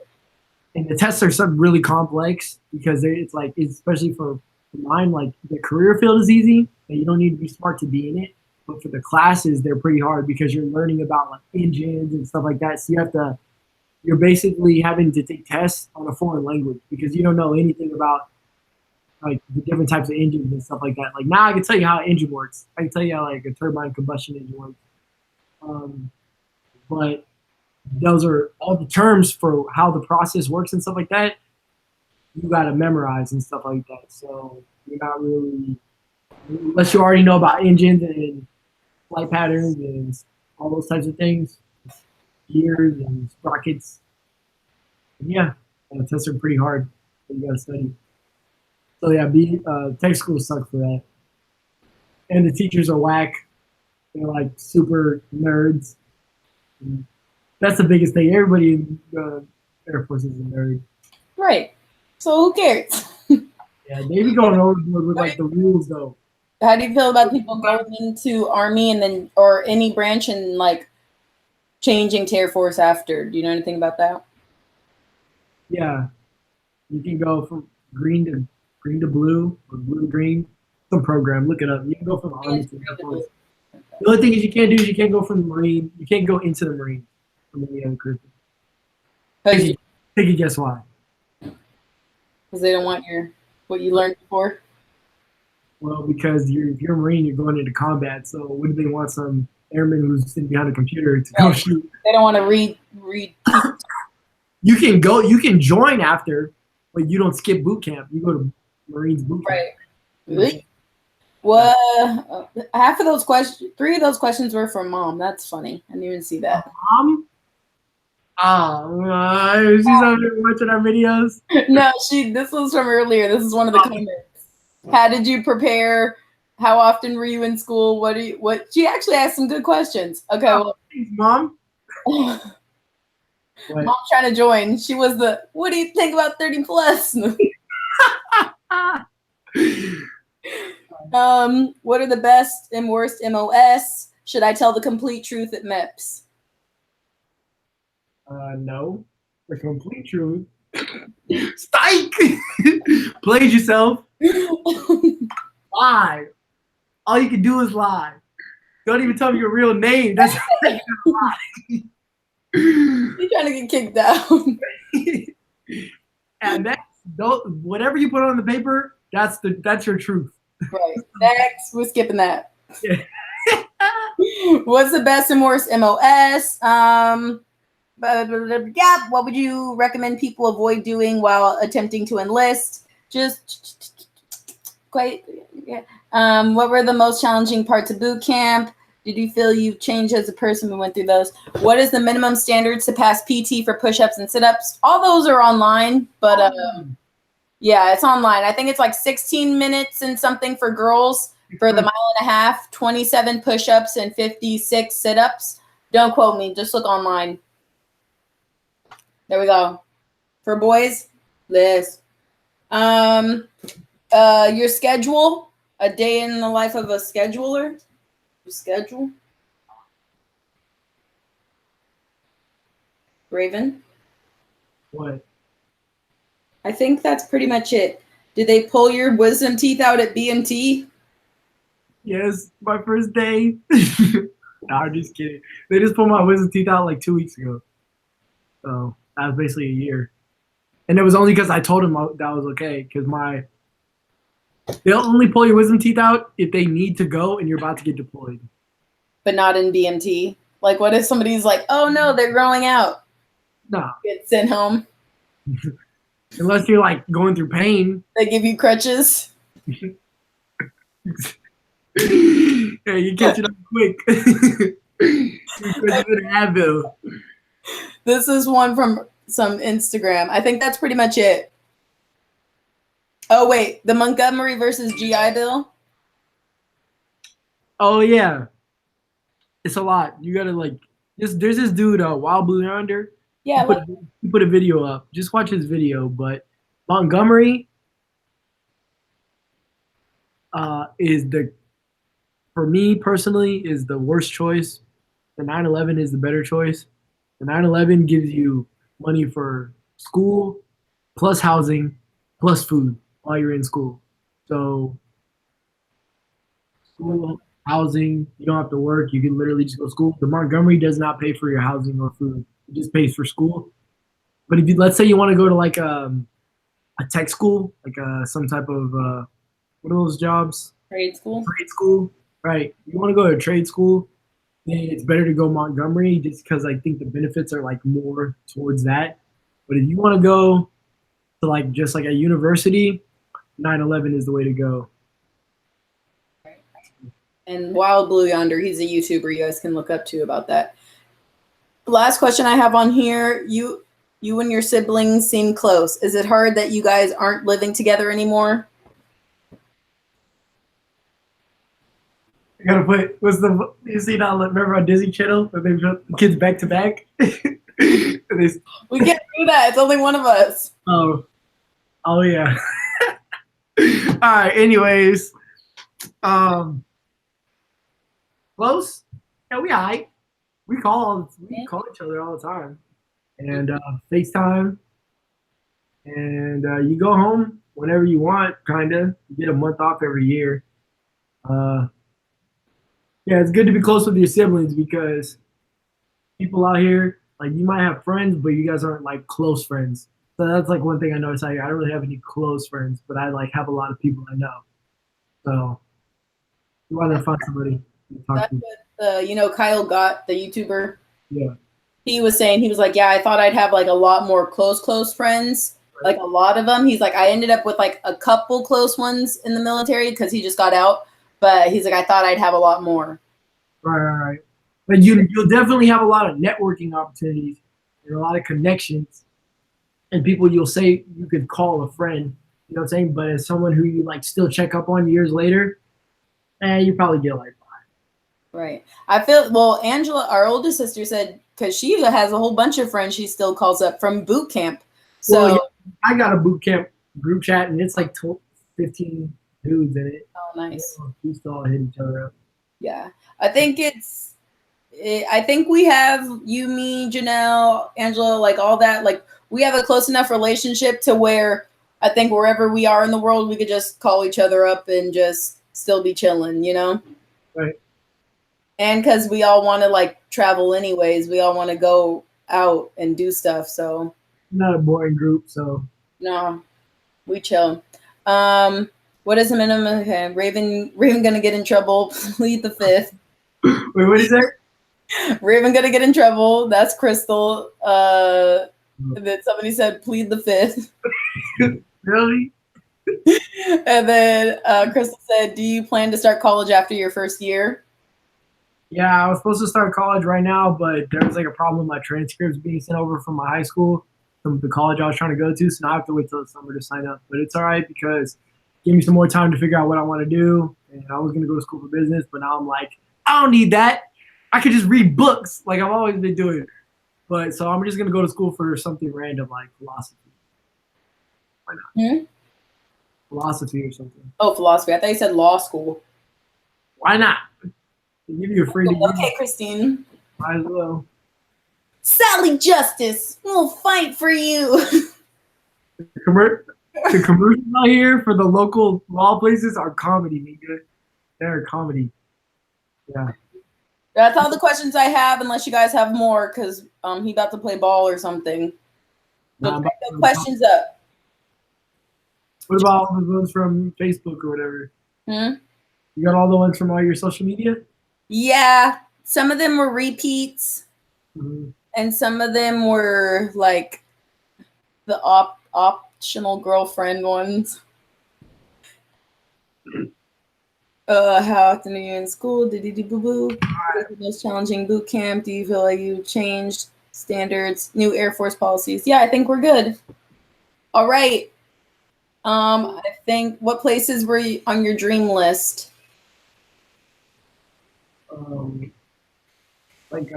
the tests are some really complex because it's like, especially for mine, like the career field is easy and you don't need to be smart to be in it. But for the classes, they're pretty hard because you're learning about like engines and stuff like that. So you're basically having to take tests on a foreign language because you don't know anything about like the different types of engines and stuff like that. Like now I can tell you how an engine works. I can tell you how like a turbine combustion engine works. But those are all the terms for how the process works and stuff like that. You got to memorize and stuff like that. So you're not really, unless you already know about engines and flight patterns and all those types of things, gears and sprockets. Yeah, the tests are pretty hard. So you got to study. So yeah, tech school sucks for that. And the teachers are whack. They're like super nerds. And that's the biggest thing. Everybody in the Air Force is a nerd. Right. So who cares? Yeah, they be going overboard with like the rules though. How do you feel about people going into Army and then, or any branch and like changing to Air Force after? Do you know anything about that? Yeah. You can go from green to blue or blue to green. Some program, look it up. You can go from Army to Air Force. The only thing is you can't go from the Marine. You can't go into the Marine from any other career. Take a guess why. Because they don't want what you learned before? Well, because if you're a Marine, you're going into combat. So wouldn't they want some airman who's sitting behind a computer to go shoot? They don't want to read. You can join after, but you don't skip boot camp. You go to Marines boot camp. Right. Really? What? Half of those questions, 3 of those questions were from mom. That's funny. I didn't even see that. Mom? Oh, she's out there watching our videos. No, this was from earlier. This is one of the comments. How did you prepare? How often were you in school? What she actually asked some good questions. Okay, well, Thanks, Mom. Mom's trying to join. She was what do you think about 30 plus? What are the best and worst MOS? Should I tell the complete truth at MEPS? No. The complete truth. Stike! Played yourself. Lie. All you can do is lie. Don't even tell me your real name. That's how you lie. You're trying to get kicked down. And whatever you put on the paper, that's your truth. Right. Next, we're skipping that. Yeah. What's the best and worst MOS? Yeah. What would you recommend people avoid doing while attempting to enlist? Just quite. Yeah. What were the most challenging parts of boot camp? Did you feel you've changed as a person? We went through those. What is the minimum standards to pass PT for push-ups and sit-ups? All those are online, but yeah, it's online. I think it's like 16 minutes and something for girls for the 1.5 miles, 27 push-ups and 56 sit-ups. Don't quote me. Just look online. There we go. For boys, this. Your schedule, a day in the life of a scheduler. Schedule. Raven. What? I think that's pretty much it. Did they pull your wisdom teeth out at BMT? Yes, my first day. No, I'm just kidding. They just pulled my wisdom teeth out like 2 weeks ago. So that was basically a year. And it was only because I told them that was okay. Because they'll only pull your wisdom teeth out if they need to go and you're about to get deployed. But not in BMT. Like, what if somebody's like, oh no, they're growing out? No. Get sent home. Unless you're like going through pain. They give you crutches. Yeah, you catch it up quick. You catch it in Advil. This is one from some Instagram. I think that's pretty much it. Oh, wait. The Montgomery versus GI Bill? Oh, yeah. It's a lot. You got to, like, there's this dude, Wild Blue Yonder. Yeah. He put a video up. Just watch his video. But Montgomery for me personally, is the worst choice. The 9/11 is the better choice. The 9/11 gives you money for school, plus housing, plus food while you're in school. So school, housing, you don't have to work. You can literally just go to school. The Montgomery does not pay for your housing or food. It just pays for school. But if let's say you want to go to like a tech school, like some type of what are those jobs? Trade school. Trade school, right? You want to go to trade school, then it's better to go Montgomery just because I think the benefits are like more towards that. But if you want to go to like just like a university, 9/11 is the way to go. And Wild Blue Yonder, he's a YouTuber you guys can look up to about that. Last question I have on here. You and your siblings seem close. Is it hard that you guys aren't living together anymore? I gotta put, you see that, remember on Disney Channel where they put the kids back to back? We can't do that. It's only one of us. Oh yeah. All right, anyways. Close? Yeah, we all right. We call each other all the time. And FaceTime. And you go home whenever you want, kinda. You get a month off every year. Yeah, it's good to be close with your siblings because people out here, like, you might have friends, but you guys aren't like close friends. So that's like one thing I noticed out here. I don't really have any close friends, but I like have a lot of people I know. So you want to find somebody to talk to. What, Kyle Gott, the YouTuber. Yeah. He was saying, he was like, yeah, I thought I'd have like a lot more close friends, like a lot of them. He's like, I ended up with like a couple close ones in the military because he just got out. but he's like, I thought I'd have a lot more. Right. But you'll definitely have a lot of networking opportunities and a lot of connections and people you'll say you could call a friend. You know what I'm saying? But as someone who you like still check up on years later, you probably get like 5. Right. I feel, well, Angela, our oldest sister, said, because she has a whole bunch of friends she still calls up from boot camp. So well, yeah, I got a boot camp group chat and it's like 15 dudes in it. oh, nice. We still all hit each other up. Yeah. I think I think we have you, me, Janelle, Angela, like all that. Like we have a close enough relationship to where I think wherever we are in the world, we could just call each other up and just still be chilling, you know? Right. And because we all want to like travel anyways, we all want to go out and do stuff. So not a boring group, so no, we chill. What is the minimum? Okay, Raven gonna get in trouble. Plead the fifth. Wait, what is that? Raven gonna get in trouble. That's Crystal. And then somebody said plead the fifth. Really? And then Crystal said, do you plan to start college after your first year? Yeah, I was supposed to start college right now, but there was like a problem with my transcripts being sent over from my high school, from the college I was trying to go to. So now I have to wait till the summer to sign up. But it's all right because it gave me some more time to figure out what I want to do. And I was going to go to school for business, but now I'm like, I don't need that. I could just read books like I've always been doing. But so I'm just going to go to school for something random like philosophy. Why not? Philosophy or something. Oh, philosophy. I thought you said law school. Why not? They give you a free degree. Okay, Christine. Might as well. Sally Justice, we'll fight for you. The commercials out here for the local law places are comedy, nigga. They're comedy. Yeah. That's all the questions I have, unless you guys have more, because he about to play ball or something. So type the questions up. What about all the ones from Facebook or whatever? You got all the ones from all your social media? Yeah. Some of them were repeats. And some of them were like the optional girlfriend ones. How often are you in school? What is the most challenging boot camp? Do you feel like you changed standards, new Air Force policies? Yeah, I think we're good. All right. I think, what places were you on your dream list? Like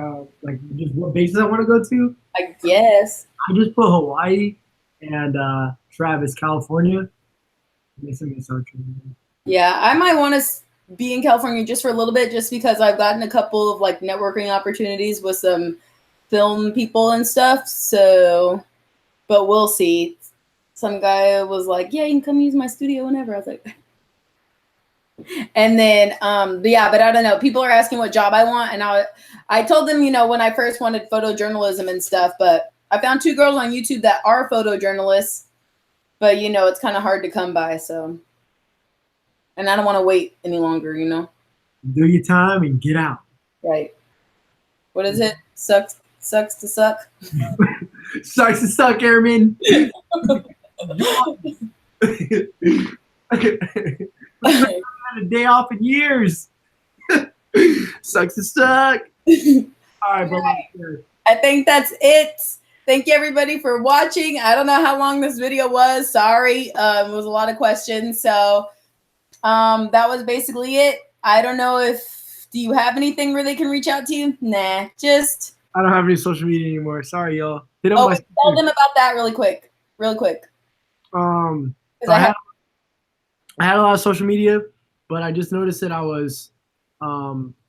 just what bases I want to go to? I guess. I just put Hawaii and Travis, California. Yeah, I might want to be in California just for a little bit, just because I've gotten a couple of like networking opportunities with some film people and stuff. So, but we'll see. Some guy was like, yeah, you can come use my studio whenever. I was like, and then, yeah, but I don't know. People are asking what job I want. And I told them, you know, when I first wanted photojournalism and stuff, but I found 2 girls on YouTube that are photojournalists, but you know, it's kind of hard to come by. So, and I don't want to wait any longer, you know? Do your time and get out. Right. What is it? Sucks to suck. Sucks to suck, airman. A day off in years. Sucks to suck. All right, bye. I think that's it. Thank you everybody for watching. I don't know how long this video was. Sorry. It was a lot of questions. So that was basically it. I don't know do you have anything where they can reach out to you? Nah, just. I don't have any social media anymore. Sorry, y'all. Tell them about that really quick. So I had a lot of social media, but I just noticed that I was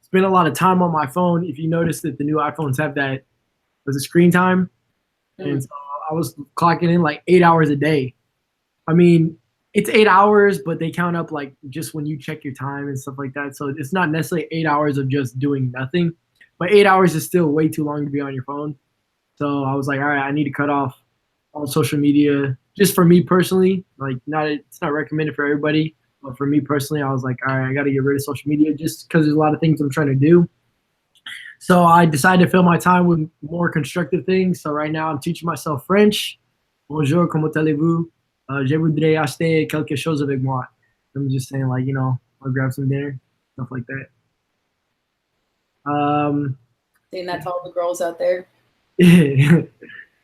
spending a lot of time on my phone. If you notice that the new iPhones have that as a screen time, and so I was clocking in like 8 hours a day. I mean, it's 8 hours, but they count up like just when you check your time and stuff like that. So it's not necessarily 8 hours of just doing nothing, but 8 hours is still way too long to be on your phone. So I was like, all right, I need to cut off all social media just for me personally. Like, it's not recommended for everybody, but for me personally, I was like, all right, I got to get rid of social media just because there's a lot of things I'm trying to do. So I decided to fill my time with more constructive things. So right now I'm teaching myself French. Bonjour, comment allez-vous? Je voudrais acheter quelque chose avec moi. I'm just saying, like, you know, I'll grab some dinner. stuff like that. Saying that to all the girls out there.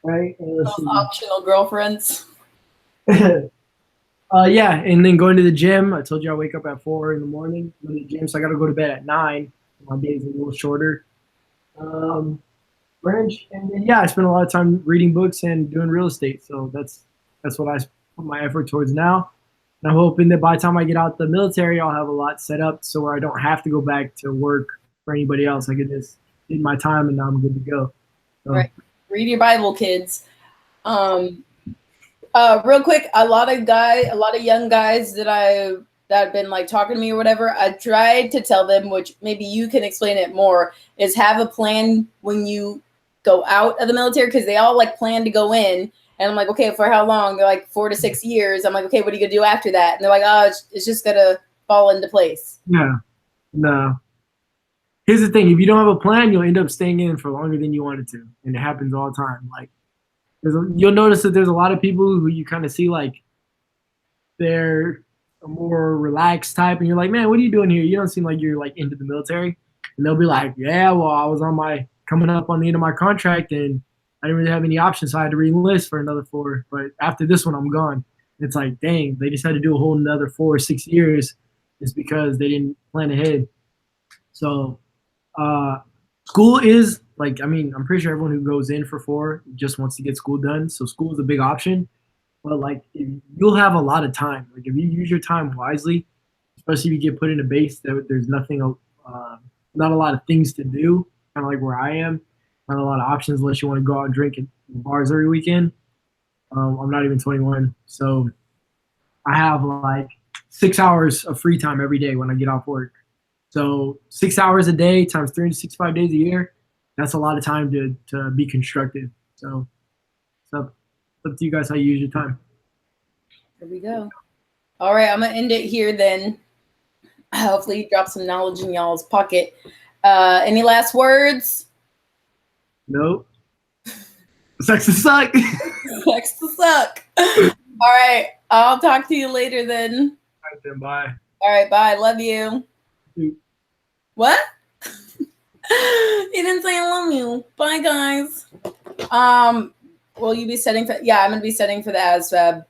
Right. Those optional girlfriends. Yeah, and then going to the gym. I told you I wake up at 4 in the morning, go to the gym, so I got to go to bed at 9. My day's a little shorter. Branch, and then yeah, I spend a lot of time reading books and doing real estate. So that's what I put my effort towards now. And I'm hoping that by the time I get out the military, I'll have a lot set up so where I don't have to go back to work for anybody else. I can just did my time and now I'm good to go. So. Right. Read your Bible, kids. Real quick, a lot of young guys that have been like talking to me or whatever, I tried to tell them, which maybe you can explain it more, is have a plan when you go out of the military, because they all like plan to go in. And I'm like, okay, for how long? They're like 4 to 6 years. I'm like, okay, what are you gonna do after that? And they're like, oh, it's just gonna fall into place. Yeah, no. Here's the thing: if you don't have a plan, you'll end up staying in for longer than you wanted to, and it happens all the time. Like, you'll notice that there's a lot of people who you kind of see like they're a more relaxed type, and you're like, man, what are you doing here? You don't seem like you're like into the military. And they'll be like, yeah, well, I was coming up on the end of my contract, and I didn't really have any options, so I had to re-enlist for another 4. But after this one, I'm gone. It's like, dang, they just had to do a whole another 4 or 6 years just because they didn't plan ahead. So school is like, I mean, I'm pretty sure everyone who goes in for 4 just wants to get school done. So school is a big option. But like, you'll have a lot of time. Like if you use your time wisely, especially if you get put in a base that there's nothing, not a lot of things to do, kind of like where I am. Not a lot of options unless you want to go out and drink at bars every weekend. I'm not even 21, so I have like 6 hours of free time every day when I get off work. So 6 hours a day times 365 days a year, that's a lot of time to be constructive. So it's up to you guys how you use your time. There we go. All right, I'm gonna end it here then. Hopefully you drop some knowledge in y'all's pocket. Any last words? Nope. Sucks to suck. Sucks to suck. All right, I'll talk to you later then. All right, then, bye. All right, bye. Love you. What? He didn't say I love you. Bye, guys. Will you be setting for? Yeah, I'm gonna be setting for the ASVAB.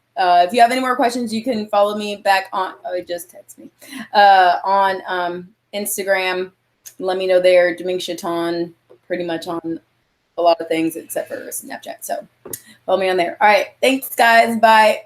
If you have any more questions, you can follow me back on. Oh, just text me on Instagram. Let me know there. Dominga Shataun, pretty much on a lot of things except for Snapchat. So follow me on there. All right. Thanks, guys. Bye.